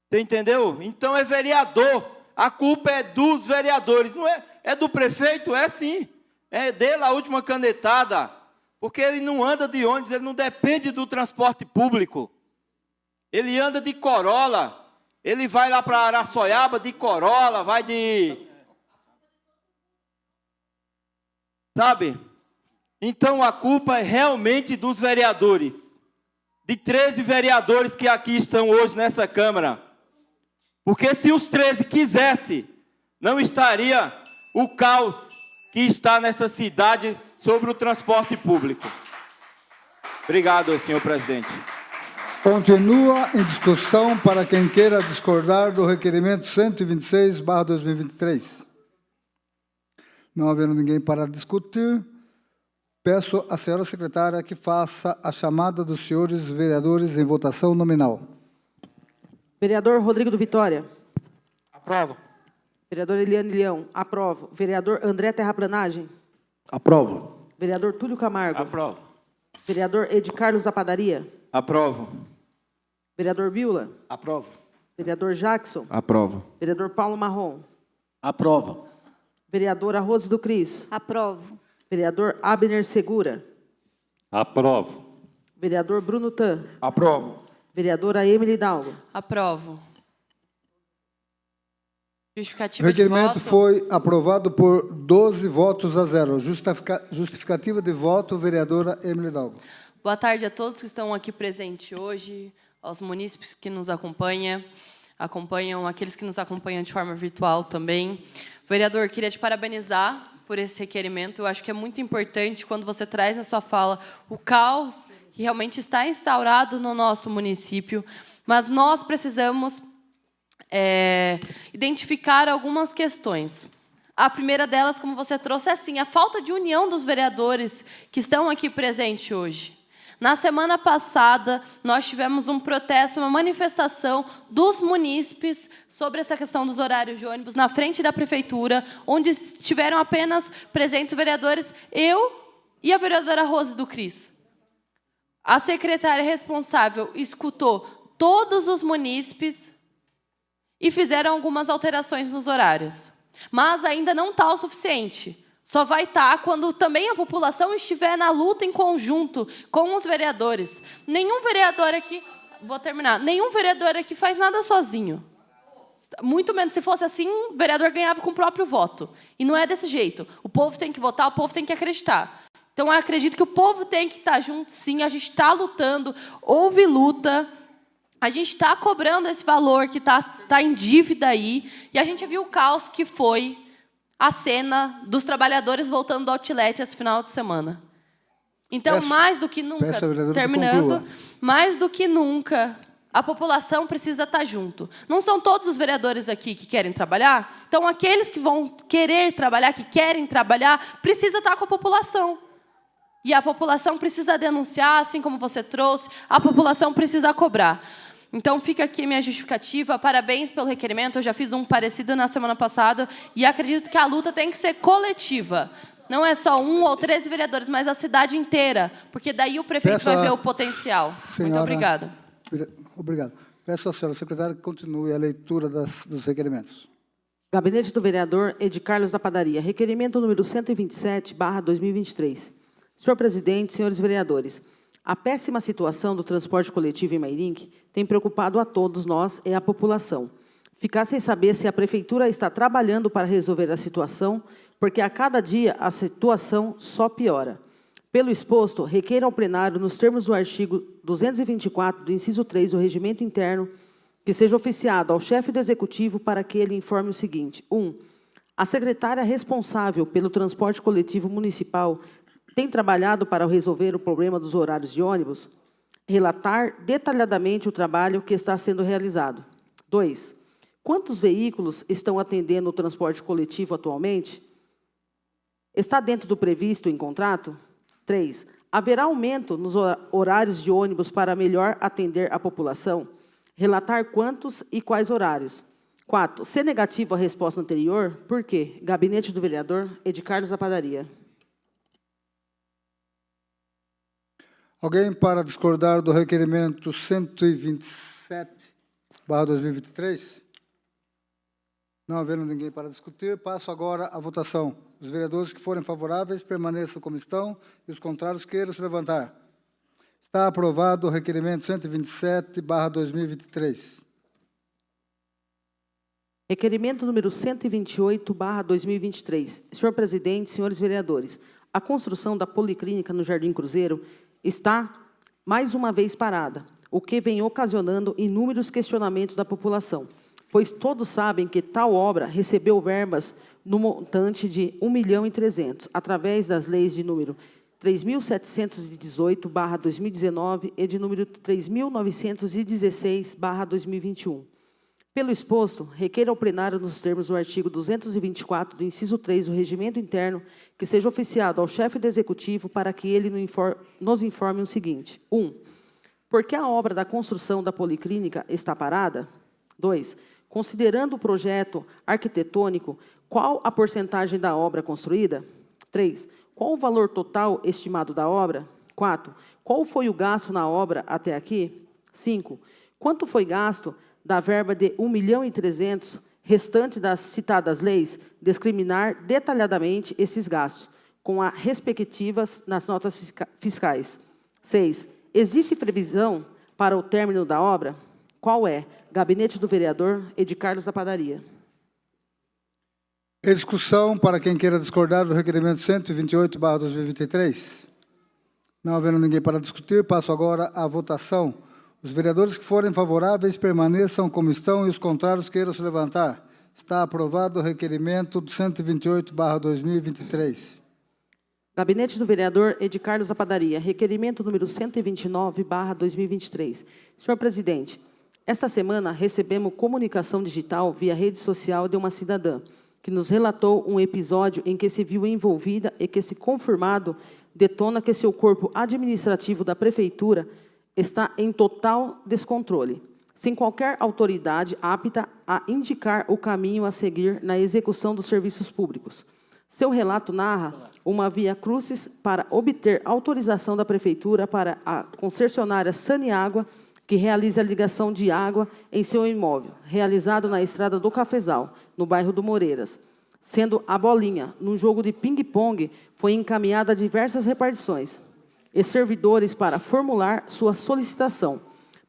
Você entendeu? Então é vereador. A culpa é dos vereadores, não é? É do prefeito? É sim. É dele a última canetada. Porque ele não anda de ônibus, ele não depende do transporte público. Ele anda de Corolla. Ele vai lá para Araçoiaba de Corolla, vai de... Sabe? Então a culpa é realmente dos vereadores. De 13 vereadores que aqui estão hoje nessa Câmara. Porque se os 13 quisessem, não estaria o caos que está nessa cidade sobre o transporte público. Obrigado, senhor presidente. Continua em discussão para quem queira discordar do requerimento 126/2023. Não havendo ninguém para discutir, peço à senhora secretária que faça a chamada dos senhores vereadores em votação nominal. Vereador Rodrigo do Vitória. Aprovo. Vereador Eliane Leão. Aprovo. Vereador André Terraplanagem. Aprovo. Vereador Túlio Camargo. Aprovo. Vereador Ed Carlos da Padaria. Aprovo. Vereador Viola. Aprovo. Vereador Jackson. Aprovo. Vereador Paulo Marrom. Aprovo. Vereadora Rose do Cris. Aprovo. Vereador Abner Segura. Aprovo. Vereador Bruno Tan. Aprovo. Vereadora Emily Dalgo. Aprovo. O Justificativa de requerimento voto. foi aprovado por 12 votos a 0. Justificativa de voto, vereadora Emily Hidalgo. Boa tarde a todos que estão aqui presentes hoje, aos munícipes que nos acompanham, aqueles que nos acompanham de forma virtual também. Vereador, queria te parabenizar por esse requerimento. Eu acho que é muito importante quando você traz na sua fala o caos que realmente está instaurado no nosso município, mas nós precisamos identificar algumas questões. A primeira delas, como você trouxe, é assim, a falta de união dos vereadores que estão aqui presentes hoje. Na semana passada, nós tivemos um protesto, uma manifestação dos munícipes sobre essa questão dos horários de ônibus na frente da prefeitura, onde estiveram apenas presentes vereadores, eu e a vereadora Rose do Cris. A secretária responsável escutou todos os munícipes e fizeram algumas alterações nos horários. Mas ainda não está o suficiente. Só vai estar quando também a população estiver na luta em conjunto com os vereadores. Nenhum vereador aqui... Vou terminar. Nenhum vereador aqui faz nada sozinho. Muito menos. Se fosse assim, o vereador ganhava com o próprio voto. E não é desse jeito. O povo tem que votar, o povo tem que acreditar. Então, eu acredito que o povo tem que estar junto, sim. A gente está lutando. Houve luta. A gente está cobrando esse valor que está em dívida aí. E a gente viu o caos que foi a cena dos trabalhadores voltando do outlet esse final de semana. Então, mais do que nunca, terminando, mais do que nunca, a população precisa estar junto. Não são todos os vereadores aqui que querem trabalhar? Então, aqueles que vão querer trabalhar, que querem trabalhar, precisa estar com a população. E a população precisa denunciar, assim como você trouxe, a população precisa cobrar. Então, fica aqui minha justificativa. Parabéns pelo requerimento. Eu já fiz um parecido na semana passada e acredito que a luta tem que ser coletiva. Não é só 1 ou 13 vereadores, mas a cidade inteira, porque daí o prefeito vai ver o potencial. Muito obrigada. Obrigado. Peço à senhora secretária que continue a leitura dos requerimentos. Gabinete do vereador Ed Carlos da Padaria. Requerimento número 127/2023. Senhor presidente, senhores vereadores, a péssima situação do transporte coletivo em Mairinque tem preocupado a todos nós e a população. Ficar sem saber se a prefeitura está trabalhando para resolver a situação, porque a cada dia a situação só piora. Pelo exposto, requeiro ao plenário, nos termos do artigo 224 do inciso 3 do Regimento Interno, que seja oficiado ao chefe do Executivo para que ele informe o seguinte. 1. A secretária responsável pelo transporte coletivo municipal tem trabalhado para resolver o problema dos horários de ônibus? Relatar detalhadamente o trabalho que está sendo realizado. 2. Quantos veículos estão atendendo o transporte coletivo atualmente? Está dentro do previsto em contrato? 3. Haverá aumento nos horários de ônibus para melhor atender a população? Relatar quantos e quais horários. 4. Se negativo a resposta anterior, por quê? Gabinete do vereador Ed Carlos da Padaria. Alguém para discordar do requerimento 127/2023? Não havendo ninguém para discutir, passo agora à votação. Os vereadores que forem favoráveis permaneçam como estão e os contrários queiram se levantar. Está aprovado o requerimento 127/2023. Requerimento número 128/2023. Senhor presidente, senhores vereadores, a construção da Policlínica no Jardim Cruzeiro está, mais uma vez, parada, o que vem ocasionando inúmeros questionamentos da população, pois todos sabem que tal obra recebeu verbas no montante de R$ 1.300.000, através das leis de número 3.718/2019 e de número 3.916/2021. Pelo exposto, requeiro ao plenário, nos termos do artigo 224 do inciso 3 do Regimento Interno, que seja oficiado ao chefe do Executivo para que ele nos informe o seguinte. 1. Por que a obra da construção da Policlínica está parada? 2. Considerando o projeto arquitetônico, qual a porcentagem da obra construída? 3. Qual o valor total estimado da obra? 4. Qual foi o gasto na obra até aqui? 5. Quanto foi gasto da verba de 1.300.000 restante das citadas leis? Discriminar detalhadamente esses gastos, com as respectivas nas notas fiscais. 6. Existe previsão para o término da obra? Qual é? Gabinete do vereador Edi Carlos da Padaria. Em discussão, para quem queira discordar do requerimento 128/2023. Não havendo ninguém para discutir, passo agora à votação. Os vereadores que forem favoráveis permaneçam como estão e os contrários queiram se levantar. Está aprovado o requerimento 128/2023. Gabinete do vereador Edi Carlos da Padaria. Requerimento número 129/2023. Senhor presidente, esta semana recebemos comunicação digital via rede social de uma cidadã que nos relatou um episódio em que se viu envolvida e que, se confirmado, detona que seu corpo administrativo da prefeitura está em total descontrole, sem qualquer autoridade apta a indicar o caminho a seguir na execução dos serviços públicos. Seu relato narra uma via crucis para obter autorização da prefeitura para a concessionária Saneágua, que realiza a ligação de água em seu imóvel, realizado na estrada do Cafezal, no bairro do Moreiras. Sendo a bolinha, num jogo de ping-pong, foi encaminhada a diversas repartições e servidores para formular sua solicitação.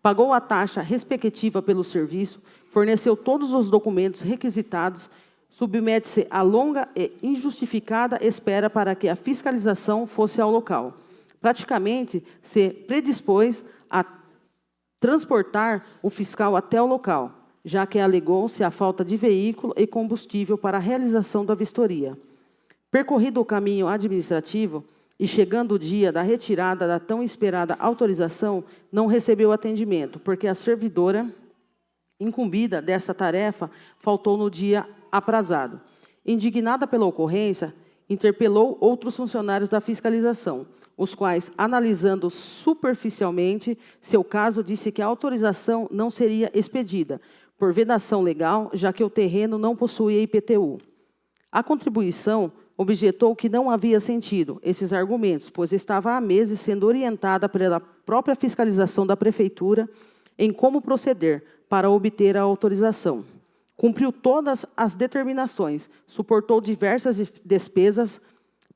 Pagou a taxa respectiva pelo serviço, forneceu todos os documentos requisitados, submete-se a longa e injustificada espera para que a fiscalização fosse ao local. Praticamente se predispôs a transportar o fiscal até o local, já que alegou-se a falta de veículo e combustível para a realização da vistoria. Percorrido o caminho administrativo e chegando o dia da retirada da tão esperada autorização, não recebeu atendimento, porque a servidora incumbida dessa tarefa faltou no dia aprazado. Indignada pela ocorrência, interpelou outros funcionários da fiscalização, os quais, analisando superficialmente seu caso, disse que a autorização não seria expedida por vedação legal, já que o terreno não possuía IPTU. A contribuição objetou que não havia sentido esses argumentos, pois estava há meses sendo orientada pela própria fiscalização da prefeitura em como proceder para obter a autorização. Cumpriu todas as determinações, suportou diversas despesas,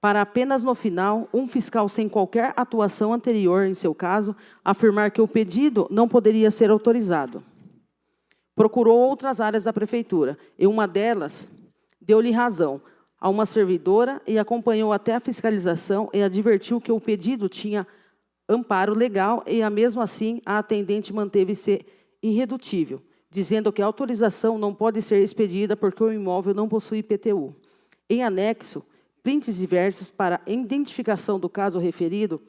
para apenas no final, um fiscal sem qualquer atuação anterior em seu caso, afirmar que o pedido não poderia ser autorizado. Procurou outras áreas da prefeitura, e uma delas deu-lhe razão a uma servidora e acompanhou até a fiscalização e advertiu que o pedido tinha amparo legal e, mesmo assim, a atendente manteve-se irredutível, dizendo que a autorização não pode ser expedida porque o imóvel não possui IPTU. Em anexo, prints diversos para identificação do caso referido.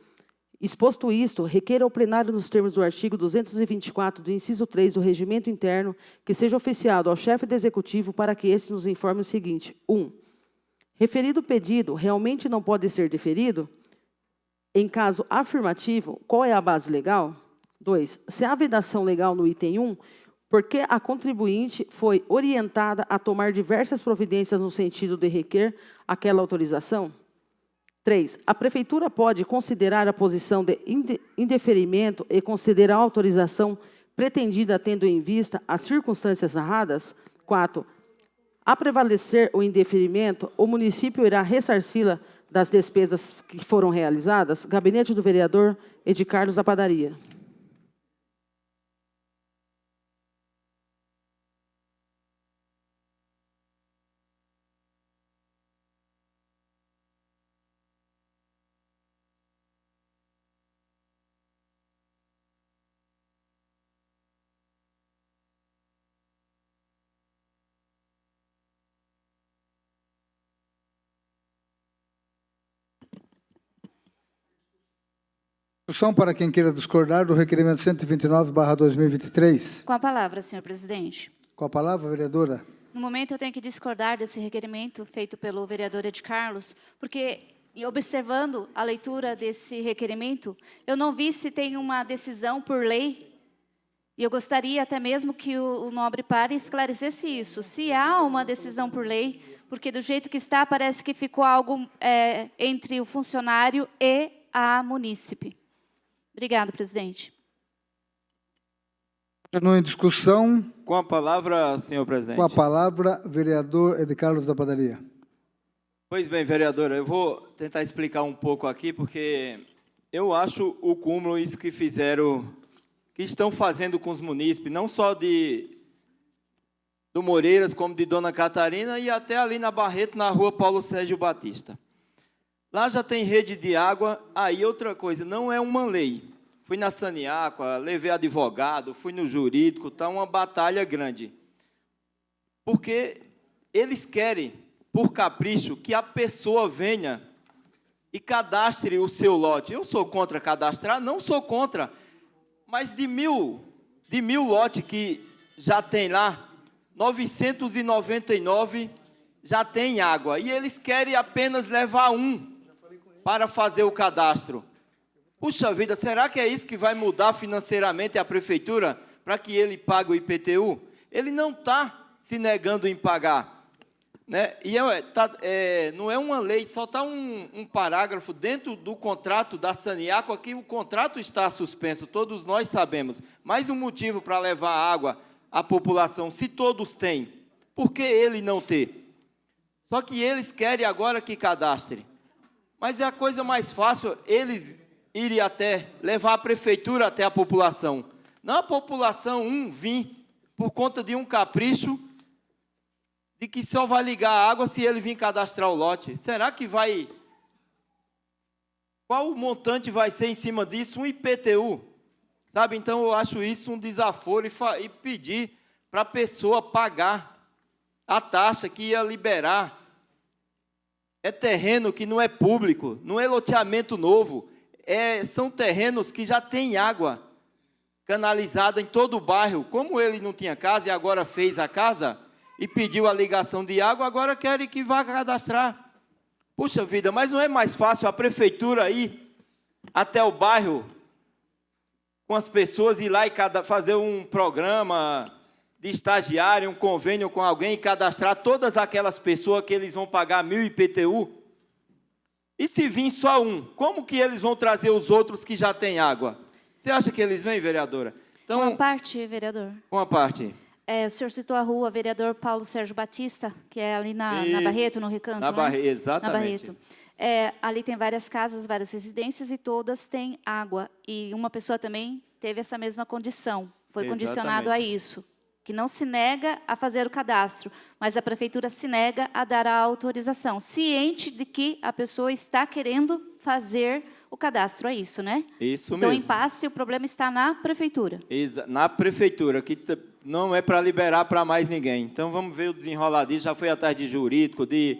Exposto isto, requer ao plenário, nos termos do artigo 224 do inciso 3 do Regimento Interno, que seja oficiado ao chefe do Executivo para que este nos informe o seguinte: 1. Referido pedido realmente não pode ser deferido? Em caso afirmativo, qual é a base legal? 2. Se há vedação legal no item 1, por que a contribuinte foi orientada a tomar diversas providências no sentido de requer aquela autorização? 3. A prefeitura pode considerar a posição de indeferimento e considerar a autorização pretendida tendo em vista as circunstâncias narradas? 4. A prevalecer o indeferimento, o município irá ressarci-la das despesas que foram realizadas? Gabinete do vereador Edi Carlos da Padaria. Discussão para quem queira discordar do requerimento 129/2023. Com a palavra, senhor presidente. Com a palavra, vereadora. No momento, eu tenho que discordar desse requerimento feito pelo vereador Edi Carlos, porque, observando a leitura desse requerimento, eu não vi se tem uma decisão por lei, e eu gostaria até mesmo que o nobre pare e esclarecesse isso. Se há uma decisão por lei, porque do jeito que está, parece que ficou algo entre o funcionário e a munícipe. Obrigada, presidente. Continua em discussão. Com a palavra, senhor presidente. Com a palavra, vereador Ed Carlos da Padaria. Pois bem, vereadora, eu vou tentar explicar um pouco aqui, porque eu acho o cúmulo isso que fizeram, que estão fazendo com os munícipes, não só do Moreiras, como de Dona Catarina, e até ali na Barreto, na rua Paulo Sérgio Batista. Lá já tem rede de água, aí outra coisa, não é uma lei. Fui na Saniáqua, levei advogado, fui no jurídico, está uma batalha grande. Porque eles querem, por capricho, que a pessoa venha e cadastre o seu lote. Eu sou contra cadastrar? Não sou contra. Mas de mil lotes que já tem lá, 999 já tem água. E eles querem apenas levar um para fazer o cadastro. Puxa vida, será que é isso que vai mudar financeiramente a prefeitura para que ele pague o IPTU? Ele não está se negando em pagar. Né? E não é uma lei, só está um parágrafo dentro do contrato da Saniáqua, que o contrato está suspenso, todos nós sabemos. Mais um motivo para levar água à população, se todos têm, por que ele não ter? Só que eles querem agora que cadastre. Mas é a coisa mais fácil, eles irem até, levar a prefeitura até a população. Não a população vir por conta de um capricho de que só vai ligar a água se ele vir cadastrar o lote. Será que vai... Qual o montante vai ser em cima disso? Um IPTU. Sabe, então eu acho isso um desaforo e pedir para a pessoa pagar a taxa que ia liberar. É terreno que não é público, não é loteamento novo. São terrenos que já têm água canalizada em todo o bairro. Como ele não tinha casa e agora fez a casa e pediu a ligação de água, agora querem que vá cadastrar. Puxa vida, mas não é mais fácil a prefeitura ir até o bairro com as pessoas, ir lá e fazer um programa de estagiário, um convênio com alguém e cadastrar todas aquelas pessoas que eles vão pagar 1.000 IPTU? E se vir só um, como que eles vão trazer os outros que já têm água? Você acha que eles vêm, vereadora? Então, Uma parte, vereador. Uma parte. O senhor citou a rua vereador Paulo Sérgio Batista, que é ali na Barreto, no Recanto, na Barreto, exatamente. Na Barreto. Ali tem várias casas, várias residências e todas têm água. E uma pessoa também teve essa mesma condição. Foi condicionado a isso, que não se nega a fazer o cadastro, mas a prefeitura se nega a dar a autorização, ciente de que a pessoa está querendo fazer o cadastro, é isso, né? Isso então, mesmo. em impasse, o problema está na prefeitura. Na prefeitura, que não é para liberar para mais ninguém. Então, vamos ver o desenrolar disso. Já foi atrás de jurídico, de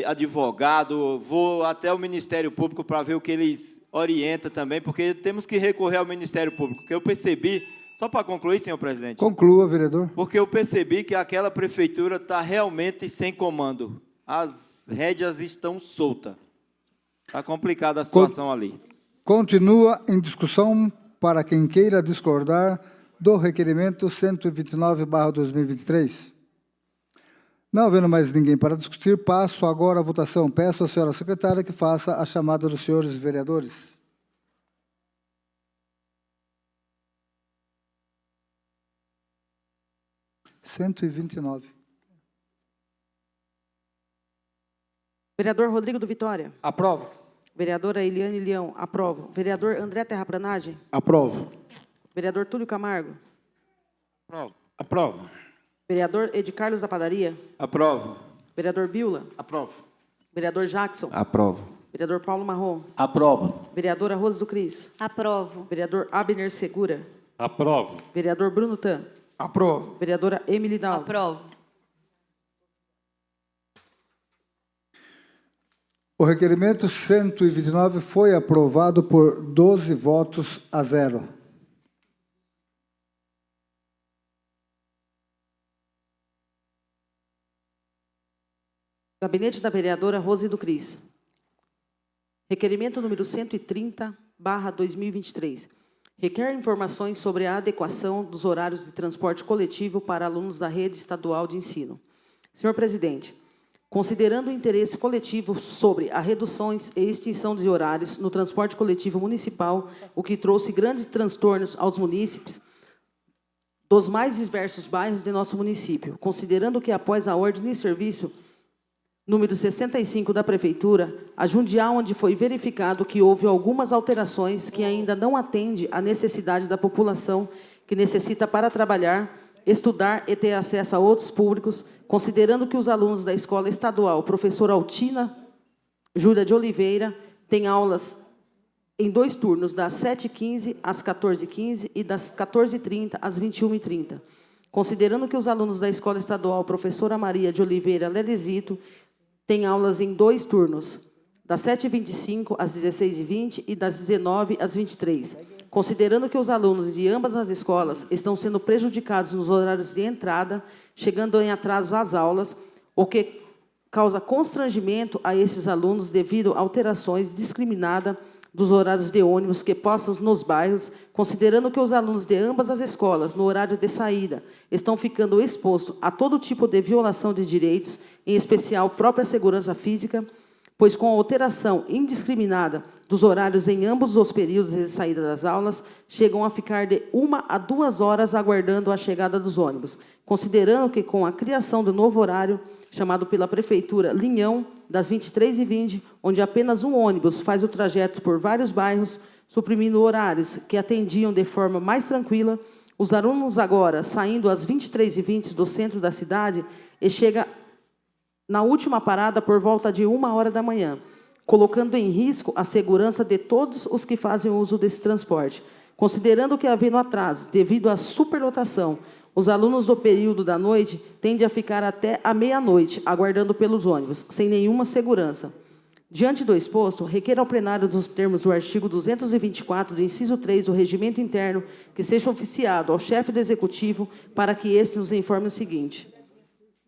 advogado, vou até o Ministério Público para ver o que eles orientam também, porque temos que recorrer ao Ministério Público, porque eu percebi, só para concluir, senhor presidente. Conclua, vereador. Porque eu percebi que aquela prefeitura está realmente sem comando. As rédeas estão soltas. Está complicada a situação ali. Continua em discussão para quem queira discordar do requerimento 129/2023. Não havendo mais ninguém para discutir, passo agora à votação. Peço à senhora secretária que faça a chamada dos senhores vereadores. Vereador Rodrigo do Vitória. Aprovo. Vereadora Eliane Leão. Aprovo. Vereador André Terraplanagem. Aprovo. Vereador Túlio Camargo. Aprovo. Vereador Ed Carlos da Padaria. Aprovo. Vereador Biula. Aprovo. Vereador Jackson. Aprovo. Vereador Paulo Marrom. Aprovo. Vereadora Rose do Cris. Aprovo. Vereador Abner Segura. Aprovo. Vereador Bruno Tan. Aprovo. Vereadora Emily Dalva. Aprovo. O requerimento 129 foi aprovado por 12 votos a 0. Gabinete da vereadora Rose do Cris. Requerimento número 130/2023. Requer informações sobre a adequação dos horários de transporte coletivo para alunos da rede estadual de ensino. Senhor presidente, considerando o interesse coletivo sobre a reduções e extinção de horários no transporte coletivo municipal, o que trouxe grandes transtornos aos munícipes dos mais diversos bairros de nosso município, considerando que após a ordem de serviço número 65 da Prefeitura, a Jundial, onde foi verificado que houve algumas alterações que ainda não atendem à necessidade da população que necessita para trabalhar, estudar e ter acesso a outros públicos, considerando que os alunos da Escola Estadual Professora Altina Júlia de Oliveira têm aulas em 2 turnos, das 7h15 às 14h15 e das 14h30 às 21h30. Considerando que os alunos da Escola Estadual Professora Maria de Oliveira Lelezito têm aulas em 2 turnos, das 7h25 às 16h20 e das 19h às 23h. Considerando que os alunos de ambas as escolas estão sendo prejudicados nos horários de entrada, chegando em atraso às aulas, o que causa constrangimento a esses alunos devido a alterações discriminadas dos horários de ônibus que passam nos bairros, considerando que os alunos de ambas as escolas, no horário de saída, estão ficando expostos a todo tipo de violação de direitos, em especial própria segurança física, pois com a alteração indiscriminada dos horários em ambos os períodos de saída das aulas, chegam a ficar de 1 a 2 horas aguardando a chegada dos ônibus, considerando que com a criação do novo horário, chamado pela Prefeitura Linhão, das 23h20, onde apenas um ônibus faz o trajeto por vários bairros, suprimindo horários que atendiam de forma mais tranquila, os alunos agora saindo às 23h20 do centro da cidade e chega na última parada por volta de 1h da manhã, colocando em risco a segurança de todos os que fazem uso desse transporte. Considerando que, havendo atraso devido à superlotação, os alunos do período da noite tendem a ficar até a meia-noite, aguardando pelos ônibus, sem nenhuma segurança. Diante do exposto, requer ao plenário, dos termos do artigo 224 do inciso 3 do Regimento Interno, que seja oficiado ao chefe do Executivo para que este nos informe o seguinte.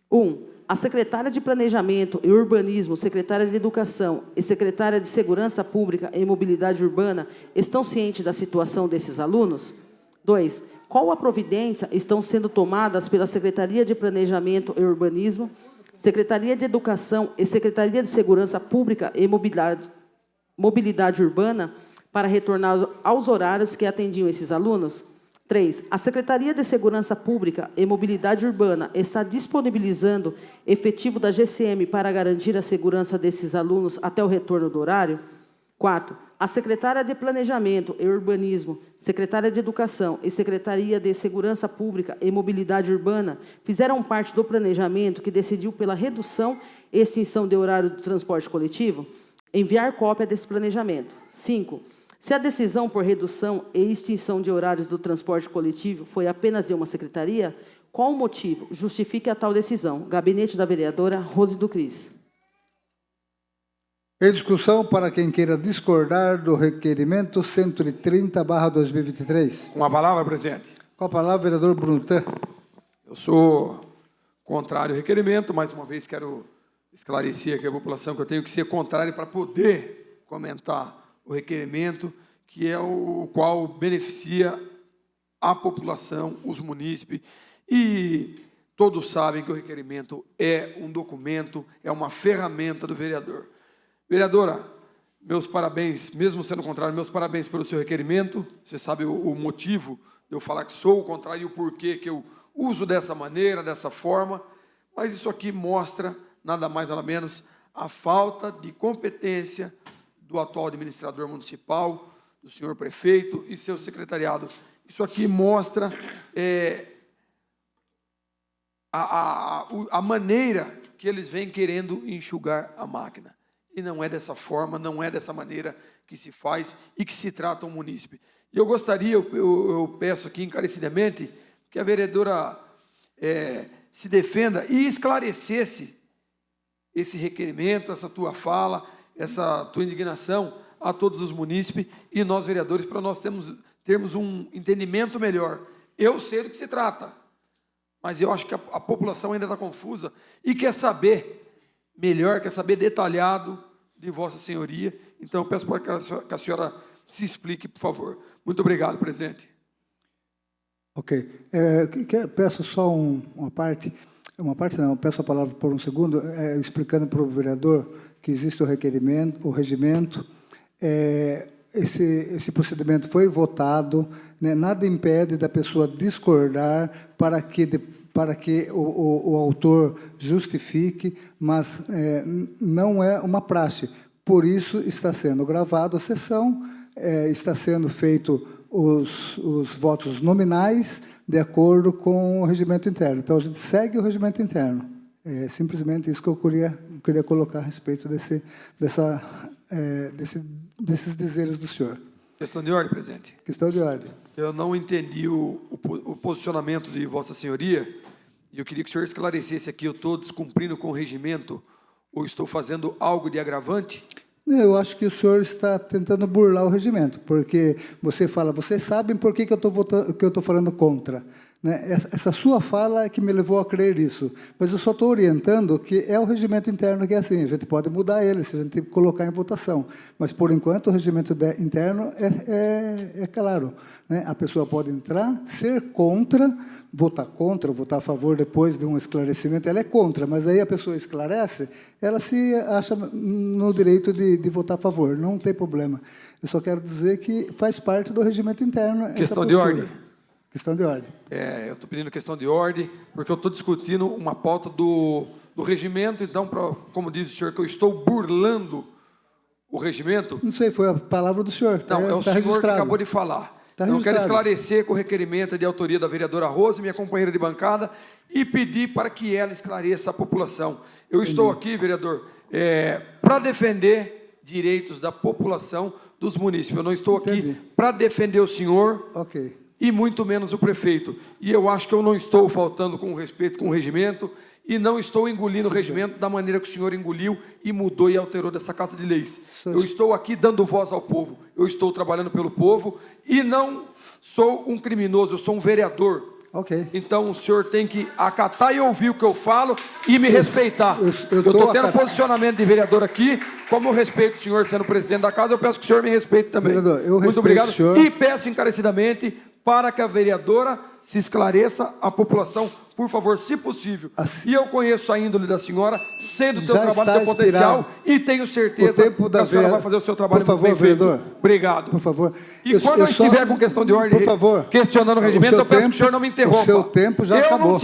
1. A secretária de Planejamento e Urbanismo, secretária de Educação e secretária de Segurança Pública e Mobilidade Urbana estão cientes da situação desses alunos? 2. Qual a providência estão sendo tomadas pela Secretaria de Planejamento e Urbanismo, Secretaria de Educação e Secretaria de Segurança Pública e Mobilidade Urbana para retornar aos horários que atendiam esses alunos? 3. A Secretaria de Segurança Pública e Mobilidade Urbana está disponibilizando efetivo da GCM para garantir a segurança desses alunos até o retorno do horário? 4. A Secretária de Planejamento e Urbanismo, Secretária de Educação e Secretaria de Segurança Pública e Mobilidade Urbana fizeram parte do planejamento que decidiu pela redução e extinção de horário do transporte coletivo? Enviar cópia desse planejamento. 5. Se a decisão por redução e extinção de horários do transporte coletivo foi apenas de uma secretaria, qual o motivo justifique a tal decisão? Gabinete da vereadora Rose do Cris. Em discussão, para quem queira discordar do requerimento 130/2023. Com a palavra, presidente. Com a palavra, vereador Brunutan. Eu sou contrário ao requerimento, mais uma vez quero esclarecer aqui a população que eu tenho que ser contrário para poder comentar o requerimento, que é o qual beneficia a população, os munícipes, e todos sabem que o requerimento é um documento, é uma ferramenta do vereador. Vereadora, meus parabéns, mesmo sendo contrário, meus parabéns pelo seu requerimento. Você sabe o motivo de eu falar que sou o contrário e o porquê que eu uso dessa maneira, dessa forma, mas isso aqui mostra, nada mais nada menos, a falta de competência do atual administrador municipal, do senhor prefeito e seu secretariado. Isso aqui mostra a maneira que eles vêm querendo enxugar a máquina. E não é dessa forma, não é dessa maneira que se faz e que se trata um munícipe. E eu gostaria, eu peço aqui encarecidamente, que a vereadora se defenda e esclarecesse esse requerimento, essa tua fala, essa tua indignação a todos os munícipes e nós, vereadores, para nós termos um entendimento melhor. Eu sei do que se trata, mas eu acho que a população ainda está confusa e quer saber melhor, quer saber detalhado de Vossa Senhoria. Então, eu peço para que a senhora se explique, por favor. Muito obrigado, presidente. Ok. Peço só uma parte. Uma parte não, peço a palavra por um segundo, explicando para o vereador que existe o requerimento, o regimento. Esse procedimento foi votado, né, nada impede da pessoa discordar para que o autor justifique, mas não é uma praxe. Por isso está sendo gravado a sessão, está sendo feito os votos nominais de acordo com o regimento interno. Então, a gente segue o regimento interno. É simplesmente isso que eu queria colocar a respeito desses dizeres do senhor. Questão de ordem, presidente. Questão de ordem. Eu não entendi o posicionamento de Vossa Senhoria, e eu queria que o senhor esclarecesse aqui, eu estou descumprindo com o regimento, ou estou fazendo algo de agravante? Eu acho que o senhor está tentando burlar o regimento, porque você fala, vocês sabem por que eu estou falando contra. Né? Essa sua fala é que me levou a crer isso. Mas eu só estou orientando que é o regimento interno que é assim. A gente pode mudar ele, se a gente colocar em votação. Mas, por enquanto, o regimento interno é claro. Né? A pessoa pode entrar, ser contra, votar a favor depois de um esclarecimento. Ela é contra, mas aí a pessoa esclarece, ela se acha no direito de votar a favor. Não tem problema. Eu só quero dizer que faz parte do regimento interno. Questão de ordem. Questão de ordem. Eu estou pedindo questão de ordem, porque eu estou discutindo uma pauta do regimento, então, como diz o senhor, que eu estou burlando o regimento. Não sei, foi a palavra do senhor. Não, é o senhor registrado. que acabou de falar. Eu quero esclarecer que o requerimento é de autoria da vereadora Rose, minha companheira de bancada, e pedir para que ela esclareça a população. Eu estou aqui, vereador, para defender direitos da população dos munícipes. Eu não estou aqui para defender o senhor. Ok. E muito menos o prefeito. E eu acho que eu não estou faltando com respeito com o regimento e não estou engolindo o regimento da maneira que o senhor engoliu e mudou e alterou dessa Casa de Leis. Eu estou aqui dando voz ao povo, eu estou trabalhando pelo povo e não sou um criminoso, eu sou um vereador. Ok. Então o senhor tem que acatar e ouvir o que eu falo e me respeitar. Eu estou tendo posicionamento de vereador aqui, como eu respeito o senhor sendo presidente da casa, eu peço que o senhor me respeite também. Vereador, eu muito obrigado. O senhor. E peço encarecidamente para que a vereadora se esclareça a população, por favor, se possível. Assim, e eu conheço a índole da senhora, sei do teu já trabalho, está teu potencial, inspirado. e tenho certeza que a senhora vai fazer o seu trabalho por favor, muito bem vereador, feito. Obrigado. Por favor. E quando eu estiver com questão de ordem, por favor, questionando o regimento, eu peço que o senhor não me interrompa. O seu tempo já acabou.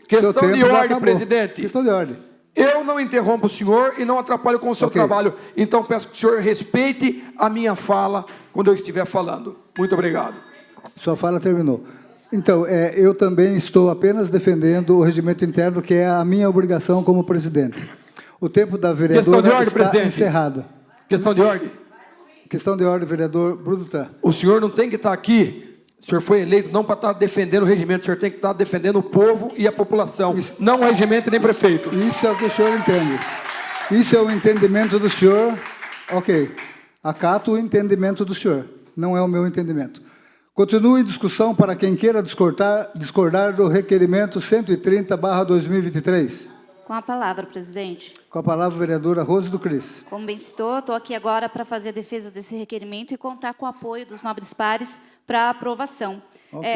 Questão de ordem, presidente. Questão de ordem. Eu não interrompo o senhor e não atrapalho com o seu trabalho. Então, peço que o senhor respeite a minha fala quando eu estiver falando. Muito obrigado. Sua fala terminou. Então, eu também estou apenas defendendo o regimento interno, que é a minha obrigação como presidente. O tempo da vereadora está presidente. encerrado. Questão de ordem. Questão de ordem, vereador Brudutan. O senhor não tem que estar aqui, o senhor foi eleito não para estar defendendo o regimento, o senhor tem que estar defendendo o povo e a população, não o regimento nem prefeito. Isso é o que o senhor entende. Isso é o entendimento do senhor. Ok. Acato o entendimento do senhor. Não é o meu entendimento. Continue em discussão para quem queira discordar do requerimento 130/2023. Com a palavra, presidente. Com a palavra, vereadora Rose do Cris. Como bem citou, estou aqui agora para fazer a defesa desse requerimento e contar com o apoio dos nobres pares para a aprovação. Ok.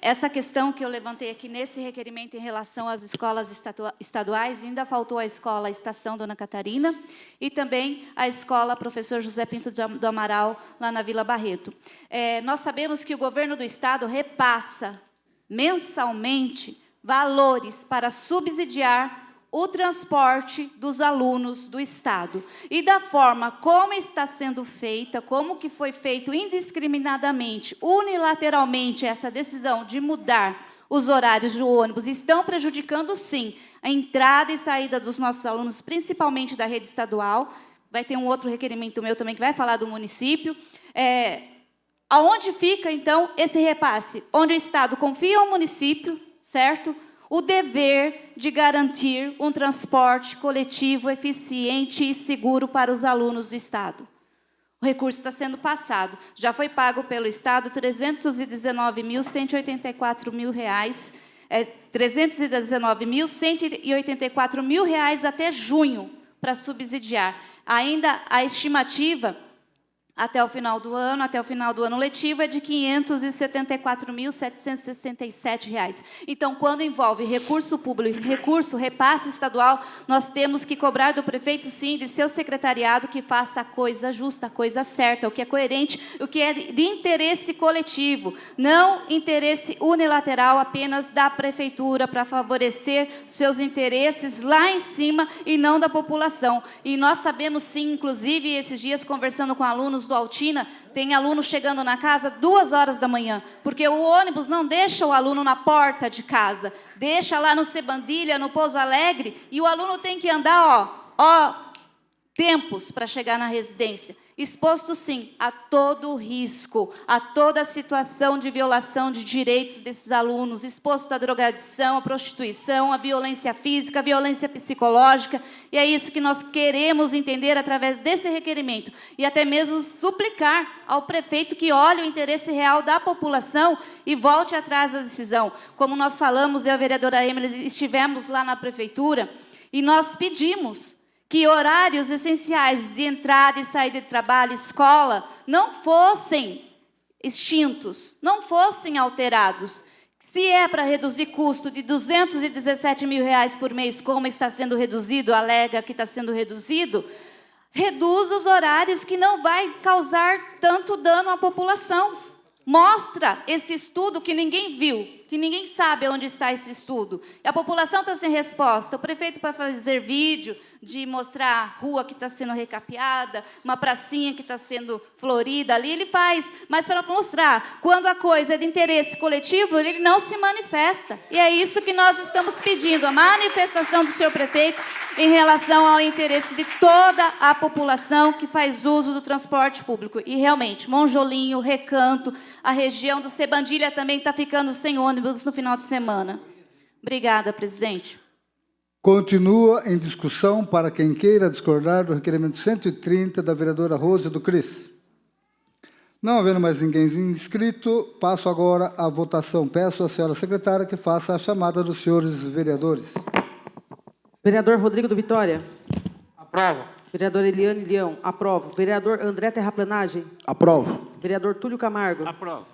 Essa questão que eu levantei aqui nesse requerimento em relação às escolas estaduais, ainda faltou a escola Estação Dona Catarina e também a escola Professor José Pinto do Amaral, lá na Vila Barreto. Nós sabemos que o governo do estado repassa mensalmente valores para subsidiar o transporte dos alunos do estado. E da forma como está sendo feita, como que foi feito indiscriminadamente, unilateralmente, essa decisão de mudar os horários do ônibus, estão prejudicando, sim, a entrada e saída dos nossos alunos, principalmente da rede estadual. Vai ter um outro requerimento meu também que vai falar do município. Aonde fica, então, esse repasse? Onde o estado confia ao município, certo? O dever de garantir um transporte coletivo eficiente e seguro para os alunos do estado. O recurso está sendo passado. Já foi pago pelo estado R$ 319.184 até junho para subsidiar. Ainda a estimativa até o final do ano letivo, é de R$ 574.767. Então, quando envolve recurso público, recurso, repasse estadual, nós temos que cobrar do prefeito, sim, de seu secretariado, que faça a coisa justa, a coisa certa, o que é coerente, o que é de interesse coletivo, não interesse unilateral apenas da prefeitura para favorecer seus interesses lá em cima e não da população. E nós sabemos, sim, inclusive, esses dias, conversando com alunos do Altina, tem aluno chegando na casa 2h da manhã, porque o ônibus não deixa o aluno na porta de casa, deixa lá no Sebandilha, no Pouso Alegre, e o aluno tem que andar, tempos para chegar na residência, exposto, sim, a todo o risco, a toda a situação de violação de direitos desses alunos, exposto à drogadição, à prostituição, à violência física, à violência psicológica, e é isso que nós queremos entender através desse requerimento, e até mesmo suplicar ao prefeito que olhe o interesse real da população e volte atrás da decisão. Como nós falamos, eu e a vereadora Emily estivemos lá na prefeitura, e nós pedimos que horários essenciais de entrada e saída de trabalho, escola, não fossem extintos, não fossem alterados. Se é para reduzir custo de R$ 217 mil por mês, como está sendo reduzido, alega que está sendo reduzido, reduz os horários que não vai causar tanto dano à população. Mostra esse estudo que ninguém viu, que ninguém sabe onde está esse estudo. E a população está sem resposta. O prefeito, para fazer vídeo, de mostrar a rua que está sendo recapeada, uma pracinha que está sendo florida ali, ele faz. Mas para mostrar, quando a coisa é de interesse coletivo, ele não se manifesta. E é isso que nós estamos pedindo, a manifestação do senhor prefeito em relação ao interesse de toda a população que faz uso do transporte público. E, realmente, Monjolinho, Recanto, a região do Sebandilha também está ficando sem ônibus no final de semana. Obrigada, presidente. Continua em discussão para quem queira discordar do requerimento 130 da vereadora Rose do Cris. Não havendo mais ninguém inscrito, passo agora à votação. Peço à senhora secretária que faça a chamada dos senhores vereadores. Vereador Rodrigo do Vitória. Aprovo. Vereadora Eliane Leão. Aprovo. Vereador André Terraplanagem. Aprovo. Vereador Túlio Camargo. Aprovo.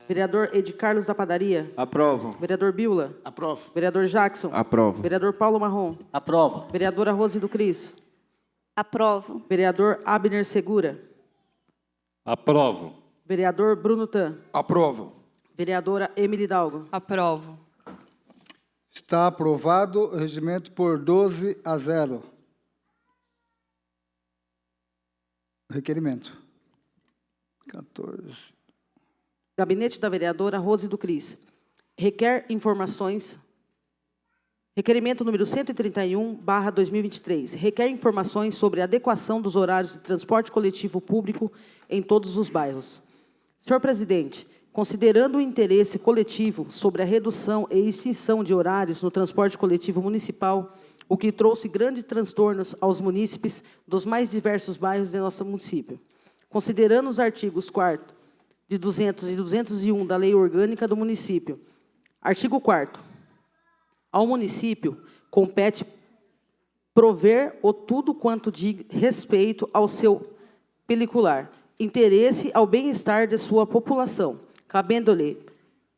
Vereador Ed Carlos da Padaria. Aprovo. Vereador Biula. Aprovo. Vereador Jackson. Aprovo. Vereador Paulo Marrom. Aprovo. Vereadora Rose do Cris. Aprovo. Vereador Abner Segura. Aprovo. Vereador Bruno Tan. Aprovo. Vereadora Emily Dalgo. Aprovo. Está aprovado o regimento por 12-0. Requerimento. 14. Gabinete da vereadora Rose do Cris. Requer informações. Requerimento número 131/2023. Requer informações sobre a adequação dos horários de transporte coletivo público em todos os bairros. Senhor presidente, considerando o interesse coletivo sobre a redução e extinção de horários no transporte coletivo municipal, o que trouxe grandes transtornos aos munícipes dos mais diversos bairros de nosso município. Considerando os artigos 4º de 200 e 201 da Lei Orgânica do Município. Artigo 4º. Ao município compete prover o tudo quanto diz respeito ao seu particular interesse ao bem-estar de sua população, cabendo-lhe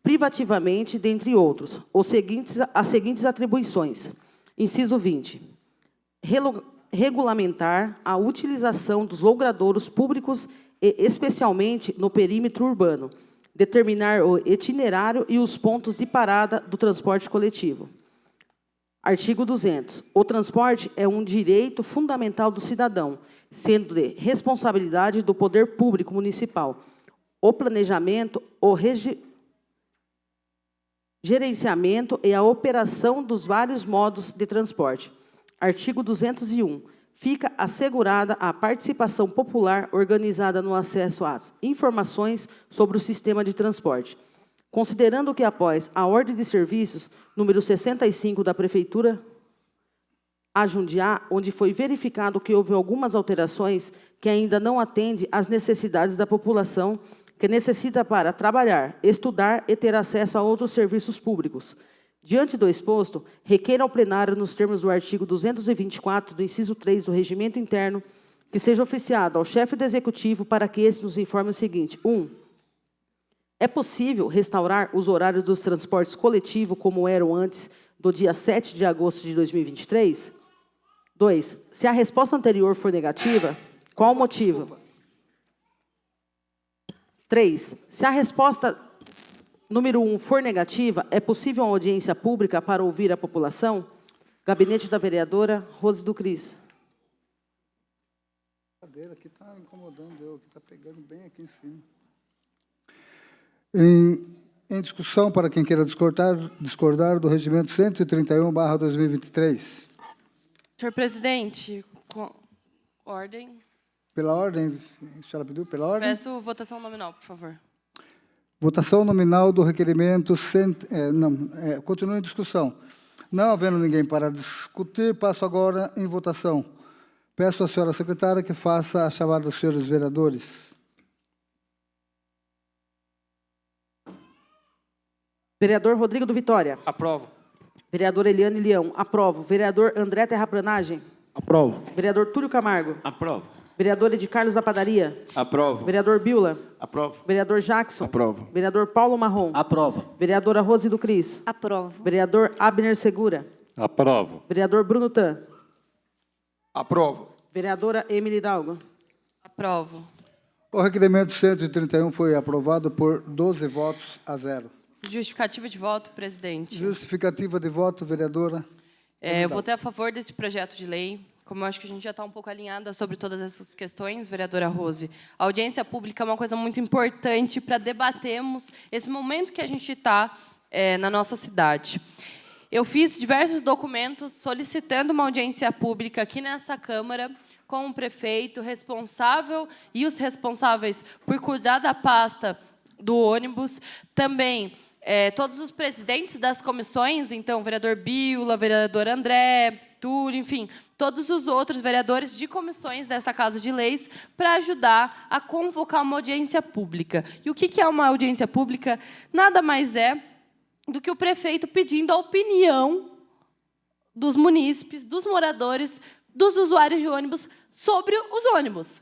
privativamente, dentre outros, as seguintes atribuições. Inciso 20. Regulamentar a utilização dos logradouros públicos e especialmente no perímetro urbano, determinar o itinerário e os pontos de parada do transporte coletivo. Artigo 200. O transporte é um direito fundamental do cidadão, sendo de responsabilidade do poder público municipal. O planejamento, gerenciamento e a operação dos vários modos de transporte. Artigo 201. Fica assegurada a participação popular organizada no acesso às informações sobre o sistema de transporte. Considerando que, após a ordem de serviços, número 65 da Prefeitura a Jundiá, onde foi verificado que houve algumas alterações que ainda não atendem às necessidades da população, que necessita para trabalhar, estudar e ter acesso a outros serviços públicos. Diante do exposto, requer ao plenário, nos termos do artigo 224 do inciso 3 do Regimento Interno, que seja oficiado ao chefe do Executivo para que esse nos informe o seguinte. 1. É possível restaurar os horários dos transportes coletivos como eram antes do dia 7 de agosto de 2023? 2. Se a resposta anterior for negativa, qual o motivo? 3. Se a resposta número 1 for negativa, é possível uma audiência pública para ouvir a população? Gabinete da vereadora Rose do Cris. A cadeira aqui está incomodando eu, que está pegando bem aqui em cima. Em discussão, para quem queira discordar do regimento 131/2023. Senhor presidente, com ordem. Pela ordem, a senhora pediu pela ordem? Peço votação nominal, por favor. Votação nominal do requerimento... continua em discussão. Não havendo ninguém para discutir, passo agora em votação. Peço à senhora secretária que faça a chamada dos senhores vereadores. Vereador Rodrigo do Vitória. Aprovo. Vereador Eliane Leão. Aprovo. Vereador André Terraplanagem. Aprovo. Vereador Túlio Camargo. Aprovo. Vereador Ed Carlos da Padaria. Aprovo. Vereador Biola. Aprovo. Vereador Jackson. Aprovo. Vereador Paulo Marrom. Aprovo. Vereadora Rose do Cris. Aprovo. Vereador Abner Segura. Aprovo. Vereador Bruno Tan. Aprovo. Vereadora Emily Hidalgo. Aprovo. O requerimento 131 foi aprovado por 12 votos a 0. Justificativa de voto, presidente. Justificativa de voto, vereadora. Eu votei a favor desse projeto de lei. Como eu acho que a gente já está um pouco alinhada sobre todas essas questões, vereadora Rose, a audiência pública é uma coisa muito importante para debatermos esse momento que a gente está na nossa cidade. Eu fiz diversos documentos solicitando uma audiência pública aqui nessa Câmara, com o prefeito responsável e os responsáveis por cuidar da pasta do ônibus, também todos os presidentes das comissões, então, vereador Biola, vereador André, Túlio, enfim, todos os outros vereadores de comissões dessa Casa de Leis, para ajudar a convocar uma audiência pública. E o que é uma audiência pública? Nada mais é do que o prefeito pedindo a opinião dos munícipes, dos moradores, dos usuários de ônibus sobre os ônibus.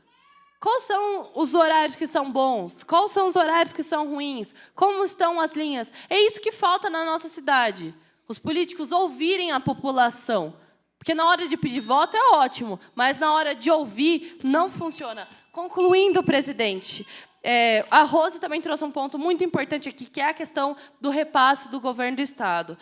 Quais são os horários que são bons? Quais são os horários que são ruins? Como estão as linhas? É isso que falta na nossa cidade. Os políticos ouvirem a população. Porque na hora de pedir voto é ótimo, mas na hora de ouvir não funciona. Concluindo, presidente, a Rose também trouxe um ponto muito importante aqui, que é a questão do repasse do governo do Estado.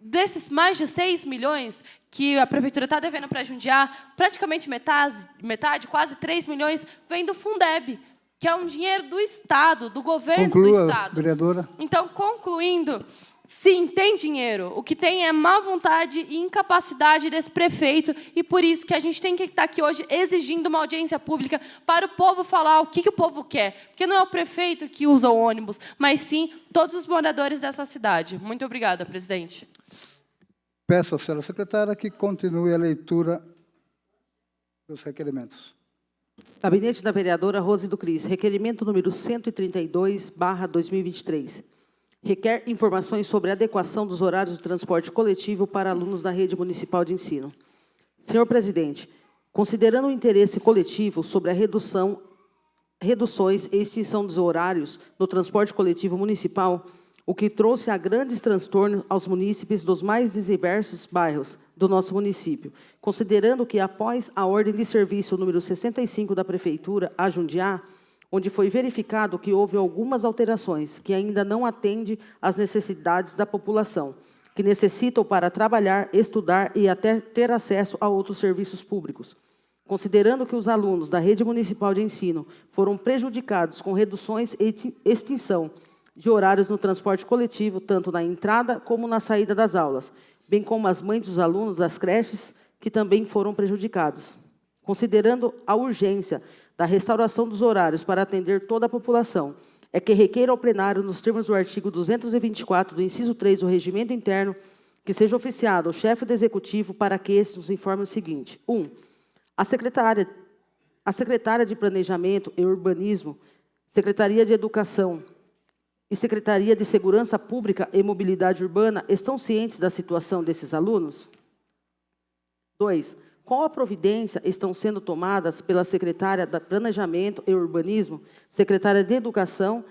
Desses mais de 6 milhões que a Prefeitura está devendo para Jundiá, praticamente metade, quase 3 milhões, vem do Fundeb, que é um dinheiro do Estado, do governo do Estado. Vereadora. Então, concluindo, sim, tem dinheiro. O que tem é má vontade e incapacidade desse prefeito, e por isso que a gente tem que estar aqui hoje exigindo uma audiência pública para o povo falar o que o povo quer. Porque não é o prefeito que usa o ônibus, mas sim todos os moradores dessa cidade. Muito obrigada, presidente. Peço à senhora secretária que continue a leitura dos requerimentos. Gabinete da vereadora Rose do Cris. Requerimento número 132/2023. Requer informações sobre a adequação dos horários do transporte coletivo para alunos da rede municipal de ensino. Senhor presidente, considerando o interesse coletivo sobre a reduções e extinção dos horários no transporte coletivo municipal, o que trouxe a grandes transtornos aos munícipes dos mais diversos bairros do nosso município, considerando que, após a ordem de serviço número 65 da Prefeitura, a Jundiá, onde foi verificado que houve algumas alterações que ainda não atendem às necessidades da população, que necessitam para trabalhar, estudar e até ter acesso a outros serviços públicos. Considerando que os alunos da rede municipal de ensino foram prejudicados com reduções e extinção de horários no transporte coletivo, tanto na entrada como na saída das aulas, bem como as mães dos alunos das creches, que também foram prejudicados. Considerando a urgência da restauração dos horários para atender toda a população, é que requeira ao plenário, nos termos do artigo 224 do inciso 3 do Regimento Interno, que seja oficiado ao chefe do Executivo para que esse nos informe o seguinte. 1. A secretária de Planejamento e Urbanismo, Secretaria de Educação e Secretaria de Segurança Pública e Mobilidade Urbana estão cientes da situação desses alunos? 2. Qual a providência estão sendo tomadas pela secretária de Planejamento e Urbanismo, secretária de Educação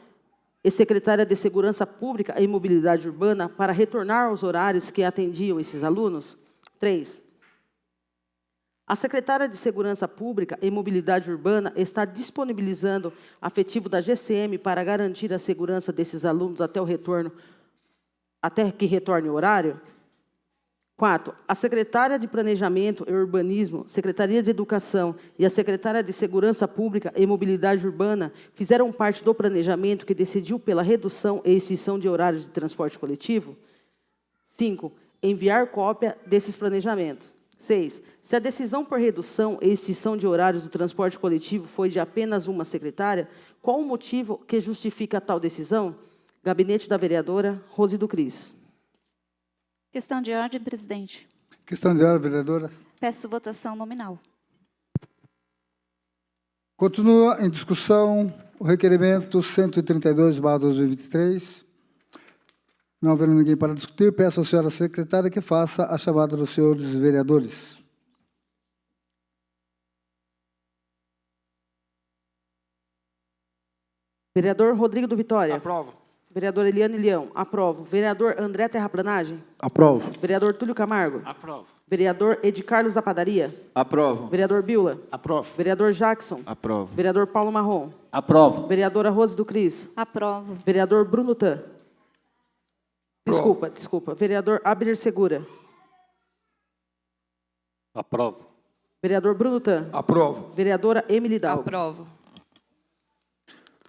e secretária de Segurança Pública e Mobilidade Urbana para retornar aos horários que atendiam esses alunos? 3. A secretária de Segurança Pública e Mobilidade Urbana está disponibilizando afetivo da GCM para garantir a segurança desses alunos até que retorne o horário? 4. A secretária de Planejamento e Urbanismo, Secretaria de Educação e a secretária de Segurança Pública e Mobilidade Urbana fizeram parte do planejamento que decidiu pela redução e extinção de horários de transporte coletivo? 5. Enviar cópia desses planejamentos. 6. Se a decisão por redução e extinção de horários do transporte coletivo foi de apenas uma secretária, qual o motivo que justifica tal decisão? Gabinete da vereadora Rose do Cris. Questão de ordem, presidente. Questão de ordem, vereadora. Peço votação nominal. Continua em discussão o requerimento 132/2023. Não havendo ninguém para discutir, peço à senhora secretária que faça a chamada dos senhores vereadores. Vereador Rodrigo do Vitória. Aprovo. Vereador Eliane Leão. Aprovo. Vereador André Terraplanagem. Aprovo. Vereador Túlio Camargo. Aprovo. Vereador Ed Carlos da Padaria. Aprovo. Vereador Bila. Aprovo. Vereador Jackson. Aprovo. Vereador Paulo Marrom. Aprovo. Vereadora Rose do Cris. Aprovo. Vereador Bruno Tan. Desculpa. Vereador Abner Segura. Aprovo. Vereador Bruno Tan. Aprovo. Vereadora Emily Dalgo. Aprovo.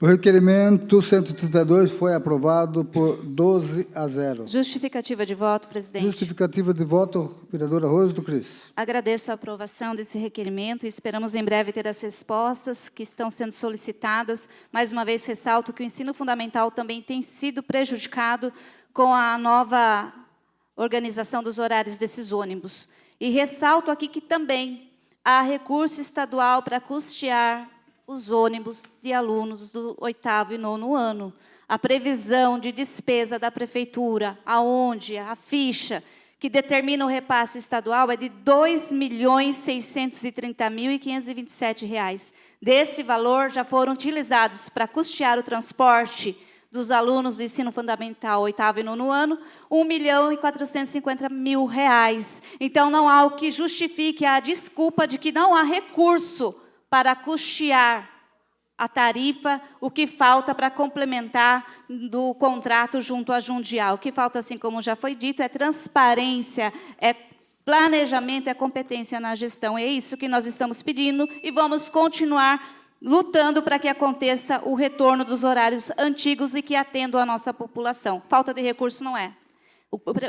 O requerimento 132 foi aprovado por 12-0. Justificativa de voto, presidente. Justificativa de voto, vereadora Rose do Cris. Agradeço a aprovação desse requerimento e esperamos em breve ter as respostas que estão sendo solicitadas. Mais uma vez, ressalto que o ensino fundamental também tem sido prejudicado com a nova organização dos horários desses ônibus. E ressalto aqui que também há recurso estadual para custear os ônibus de alunos do 8º e 9º ano. A previsão de despesa da prefeitura, aonde a ficha que determina o repasse estadual é de R$ 2.630.527. Desse valor, já foram utilizados para custear o transporte dos alunos do ensino fundamental 8º e 9º ano, R$ 1.450.000. Então, não há o que justifique a desculpa de que não há recurso para custear a tarifa, o que falta para complementar do contrato junto à Jundial. O que falta, assim como já foi dito, é transparência, é planejamento, é competência na gestão. É isso que nós estamos pedindo e vamos continuar lutando para que aconteça o retorno dos horários antigos e que atendam a nossa população. Falta de recurso não é.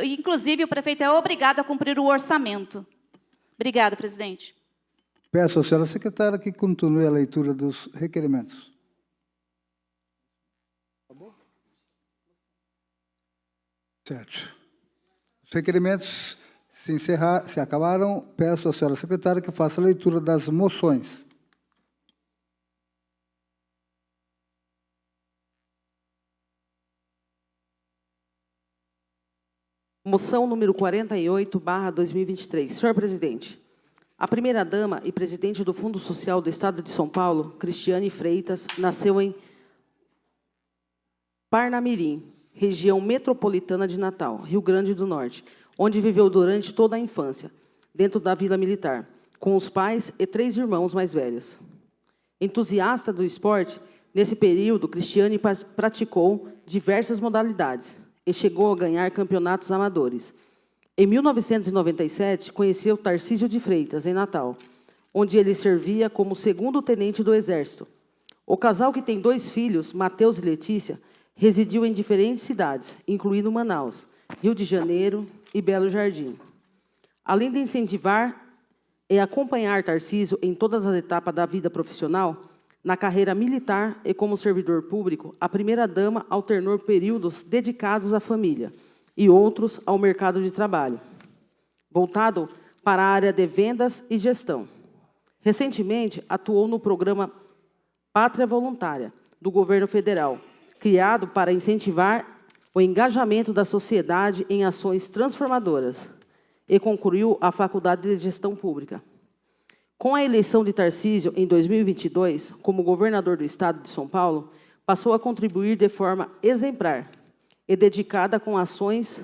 Inclusive, o prefeito é obrigado a cumprir o orçamento. Obrigada, presidente. Peço à senhora secretária que continue a leitura dos requerimentos. Certo. Os requerimentos se acabaram. Peço à senhora secretária que faça a leitura das moções. Moção número 48/2023. Senhor presidente, a primeira-dama e presidente do Fundo Social do Estado de São Paulo, Cristiane Freitas, nasceu em Parnamirim, região metropolitana de Natal, Rio Grande do Norte, onde viveu durante toda a infância, dentro da Vila Militar, com os pais e 3 irmãos mais velhos. Entusiasta do esporte, nesse período, Cristiane praticou diversas modalidades e chegou a ganhar campeonatos amadores. Em 1997, conheceu Tarcísio de Freitas, em Natal, onde ele servia como segundo tenente do Exército. O casal, que tem 2 filhos, Mateus e Letícia, residiu em diferentes cidades, incluindo Manaus, Rio de Janeiro e Belo Jardim. Além de incentivar e acompanhar Tarcísio em todas as etapas da vida profissional, na carreira militar e como servidor público, a primeira-dama alternou períodos dedicados à família e outros ao mercado de trabalho, voltado para a área de vendas e gestão. Recentemente, atuou no programa Pátria Voluntária, do governo federal, criado para incentivar o engajamento da sociedade em ações transformadoras, e concluiu a Faculdade de Gestão Pública. Com a eleição de Tarcísio em 2022, como governador do Estado de São Paulo, passou a contribuir de forma exemplar e dedicada com ações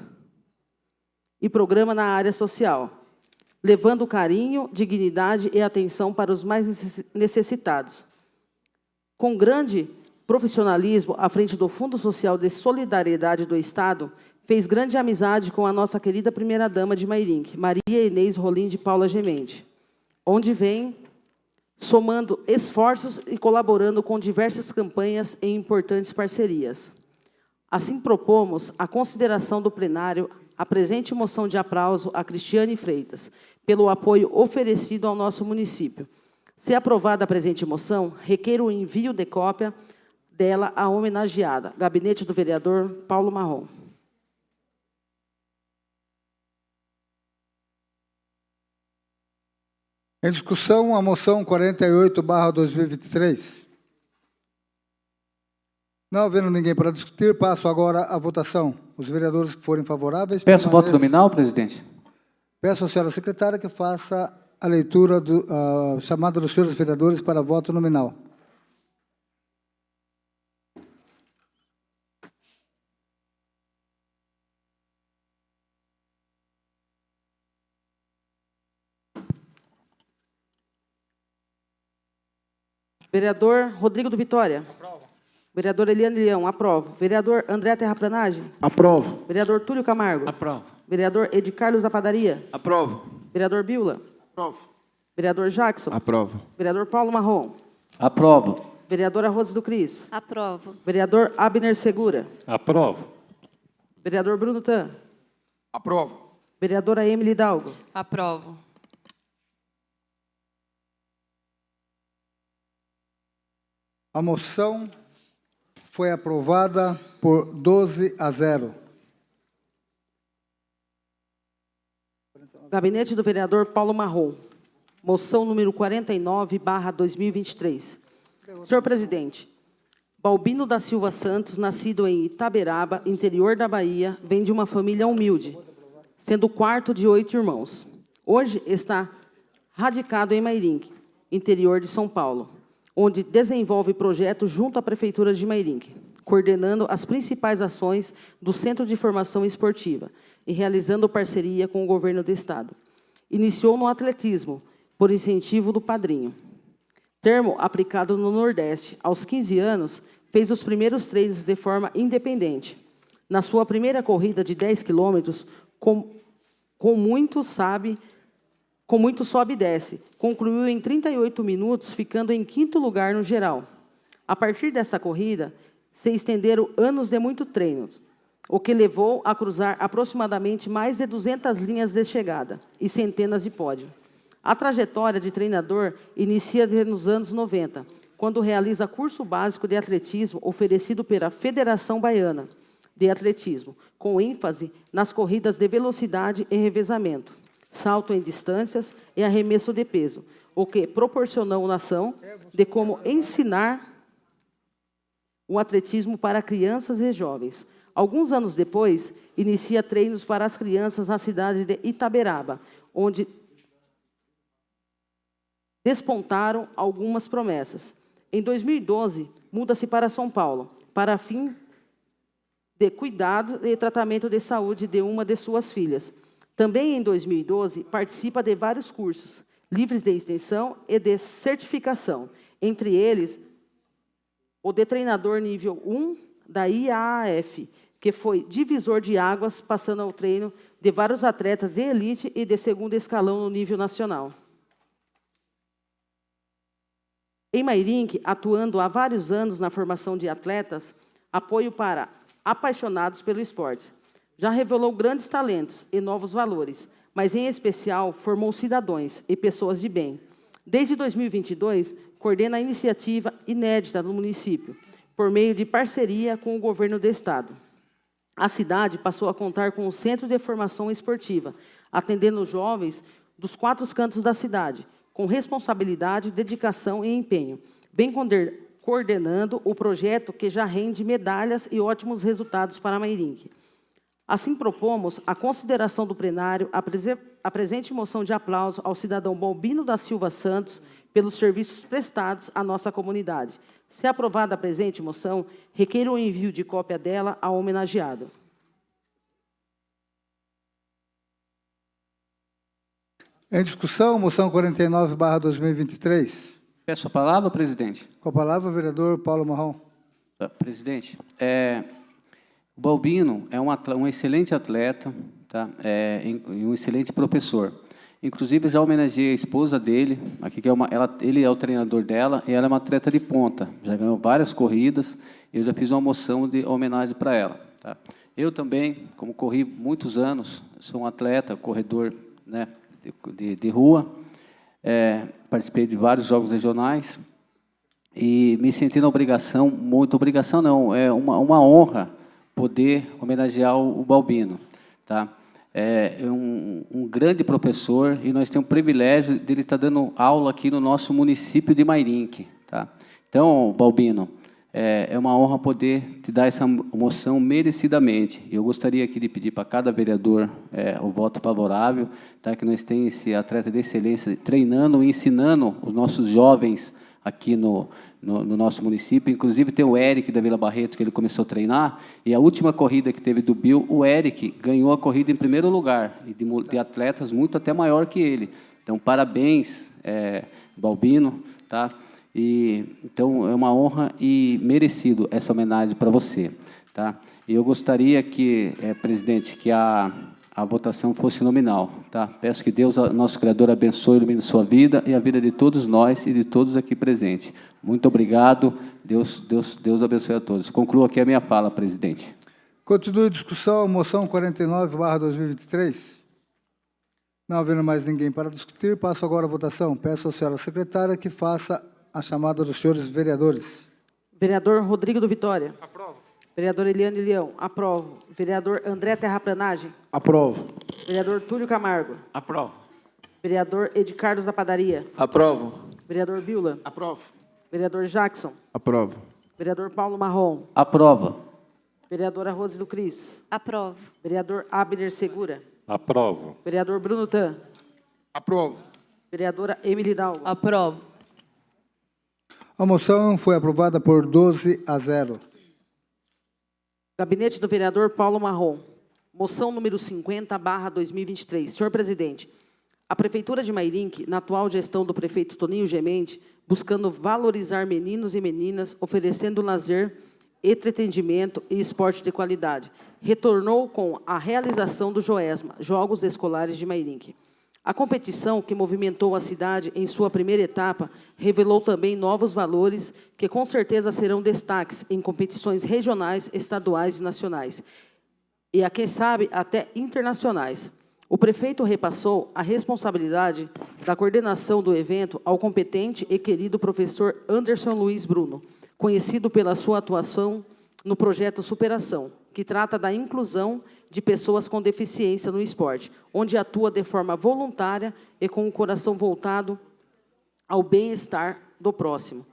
e programa na área social, levando carinho, dignidade e atenção para os mais necessitados. Com grande profissionalismo à frente do Fundo Social de Solidariedade do Estado, fez grande amizade com a nossa querida primeira-dama de Mairinque, Maria Inês Rolim de Paula Gemente, onde vem somando esforços e colaborando com diversas campanhas e importantes parcerias. Assim, propomos a consideração do plenário a presente moção de aplauso a Cristiane Freitas, pelo apoio oferecido ao nosso município. Se aprovada a presente moção, requer o envio de cópia dela à homenageada. Gabinete do vereador Paulo Marrom. Em discussão, a moção 48/2023. Não havendo ninguém para discutir, passo agora à votação. Os vereadores que forem favoráveis... Peço voto permaneçam. nominal, presidente. Peço à senhora secretária que faça a leitura a chamada dos senhores vereadores para voto nominal. Vereador Rodrigo do Vitória. Aprovo. Vereador Eliane Leão, aprovo. Vereador André Terraplanagem. Aprovo. Vereador Túlio Camargo. Aprovo. Vereador Ed Carlos da Padaria. Aprovo. Vereador Biula. Aprovo. Vereador Jackson. Aprovo. Vereador Paulo Marrom. Aprovo. Vereadora Rose do Cris. Aprovo. Vereador Abner Segura. Aprovo. Vereador Bruno Tan. Aprovo. Vereadora Emily Hidalgo. Aprovo. A moção foi aprovada por 12-0. Gabinete do vereador Paulo Marrom. Moção número 49/2023. Senhor presidente, Balbino da Silva Santos, nascido em Itaberaba, interior da Bahia, vem de uma família humilde, sendo o quarto de 8 irmãos. Hoje está radicado em Mairinque, interior de São Paulo, onde desenvolve projetos junto à Prefeitura de Mairinque, coordenando as principais ações do Centro de Formação Esportiva e realizando parceria com o governo do Estado. Iniciou no atletismo, por incentivo do padrinho. Termo aplicado no Nordeste, aos 15 anos, fez os primeiros treinos de forma independente. Na sua primeira corrida de 10 quilômetros, com muito sobe e desce, concluiu em 38 minutos, ficando em 5º lugar no geral. A partir dessa corrida, se estenderam anos de muitos treinos, o que levou a cruzar aproximadamente mais de 200 linhas de chegada e centenas de pódios. A trajetória de treinador inicia nos anos 90, quando realiza curso básico de atletismo oferecido pela Federação Baiana de Atletismo, com ênfase nas corridas de velocidade e revezamento, salto em distâncias e arremesso de peso, o que proporcionou noção de como ensinar o atletismo para crianças e jovens. Alguns anos depois, inicia treinos para as crianças na cidade de Itaberaba, onde despontaram algumas promessas. Em 2012, muda-se para São Paulo, para fim de cuidado e tratamento de saúde de uma de suas filhas. Também em 2012, participa de vários cursos, livres de extensão e de certificação, entre eles o de treinador nível 1 da IAAF, que foi divisor de águas, passando ao treino de vários atletas de elite e de segundo escalão no nível nacional. Em Mairinque, atuando há vários anos na formação de atletas, apoio para apaixonados pelo esporte. Já revelou grandes talentos e novos valores, mas, em especial, formou cidadãos e pessoas de bem. Desde 2022, coordena a iniciativa inédita no município, por meio de parceria com o governo do Estado. A cidade passou a contar com um centro de formação esportiva, atendendo jovens dos 4 cantos da cidade, com responsabilidade, dedicação e empenho, bem coordenando o projeto que já rende medalhas e ótimos resultados para Mairinque. Assim, propomos a consideração do plenário a presente moção de aplauso ao cidadão Balbino da Silva Santos pelos serviços prestados à nossa comunidade. Se aprovada a presente moção, requeiro o envio de cópia dela ao homenageado. Em discussão, moção 49/2023. Peço a palavra, presidente. Com a palavra, o vereador Paulo Marrom. Presidente, o Balbino é um excelente atleta, tá? E um excelente professor. Inclusive, já homenageei a esposa dele, aqui, ele é o treinador dela, e ela é uma atleta de ponta. Já ganhou várias corridas, eu já fiz uma moção de homenagem para ela. Tá? Eu também, como corri muitos anos, sou um atleta, corredor, né, de rua, participei de vários jogos regionais, e me senti na obrigação, é uma honra poder homenagear o Balbino. Tá? É um grande professor, e nós temos o privilégio de ele estar dando aula aqui no nosso município de Mairinque. Tá? Então, Balbino, é uma honra poder te dar essa moção merecidamente. Eu gostaria aqui de pedir para cada vereador o voto favorável, tá? Que nós tenhamos esse atleta de excelência treinando e ensinando os nossos jovens aqui no nosso município. Inclusive, tem o Eric da Vila Barreto, que ele começou a treinar, e a última corrida que teve do Bill, o Eric ganhou a corrida em primeiro lugar, e de atletas muito até maior que ele. Então, parabéns, Balbino, tá? Então, é uma honra e merecido essa homenagem para você. Tá? E eu gostaria que, presidente, que a votação fosse nominal. Tá? Peço que Deus, nosso Criador, abençoe e ilumine sua vida e a vida de todos nós e de todos aqui presentes. Muito obrigado. Deus abençoe a todos. Concluo aqui a minha fala, presidente. Continue a discussão, moção 49/2023. Não havendo mais ninguém para discutir, passo agora à votação. Peço à senhora secretária que faça a chamada dos senhores vereadores. Vereador Rodrigo do Vitória. Aprovo. Vereador Eliane Leão. Aprovo. Vereador André Terraplanagem. Aprovo. Vereador Túlio Camargo. Aprovo. Vereador Ed Carlos da Padaria. Aprovo. Vereador Bila. Aprovo. Vereador Jackson. Aprovo. Vereador Paulo Marrom. Aprova. Vereadora Rose do Cris. Aprovo. Vereador Abner Segura. Aprovo. Vereador Bruno Tan. Aprovo. Vereadora Emily Dalgo. Aprovo. A moção foi aprovada por 12-0. Gabinete do vereador Paulo Marrom. Moção número 50/2023. Senhor presidente, a Prefeitura de Mairinque, na atual gestão do prefeito Toninho Gemente, buscando valorizar meninos e meninas, oferecendo lazer, entretenimento e esporte de qualidade, retornou com a realização do JOESMA, Jogos Escolares de Mairinque. A competição, que movimentou a cidade em sua primeira etapa, revelou também novos valores que, com certeza, serão destaques em competições regionais, estaduais e nacionais, e, a quem sabe, até internacionais. O prefeito repassou a responsabilidade da coordenação do evento ao competente e querido professor Anderson Luiz Bruno, conhecido pela sua atuação no projeto Superação, que trata da inclusão de pessoas com deficiência no esporte, onde atua de forma voluntária e com o coração voltado ao bem-estar do próximo.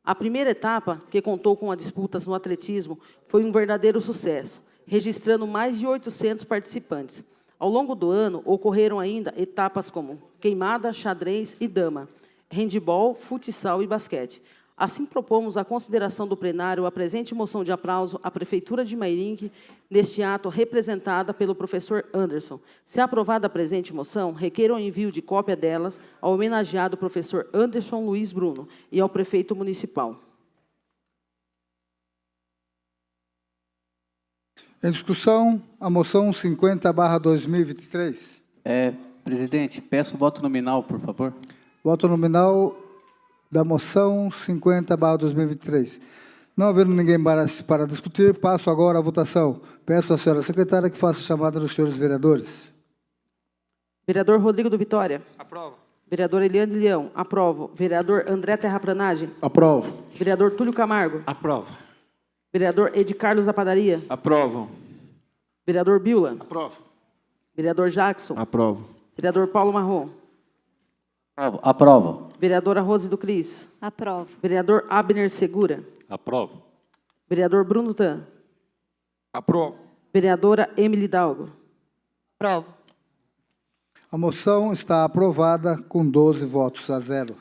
A primeira etapa, que contou com as disputas no atletismo, foi um verdadeiro sucesso, registrando mais de 800 participantes. Ao longo do ano, ocorreram ainda etapas como queimada, xadrez e dama, handebol, futsal e basquete. Assim, propomos a consideração do plenário a presente moção de aplauso à Prefeitura de Mairinque, neste ato representada pelo professor Anderson. Se aprovada a presente moção, requeiro o envio de cópia delas ao homenageado professor Anderson Luiz Bruno e ao prefeito municipal. Em discussão, a moção 50/2023. Presidente, peço voto nominal, por favor. Voto nominal da moção 50/2023. Não havendo ninguém para discutir, passo agora à votação. Peço à senhora secretária que faça a chamada dos senhores vereadores. Vereador Rodrigo do Vitória. Aprovo. Vereador Eliane Leão. Aprovo. Vereador André Terraplanagem. Aprovo. Vereador Túlio Camargo. Aprovo. Vereador Ed Carlos da Padaria. Aprovo. Vereador Bila. Aprovo. Vereador Jackson. Aprovo. Vereador Paulo Marrom. Aprova. Vereadora Rose do Cris. Aprovo. Vereador Abner Segura. Aprovo. Vereador Bruno Tan. Aprovo. Vereadora Emily Dalgo. Aprovo. A moção está aprovada com 12 votos a 0.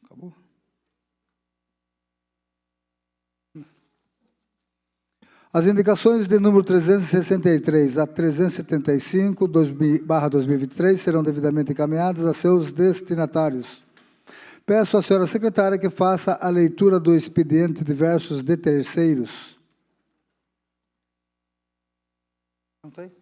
Acabou? As indicações de número 363 a 375, /2023, serão devidamente encaminhadas a seus destinatários. Peço à senhora secretária que faça a leitura do expediente diversos de terceiros. Não tem?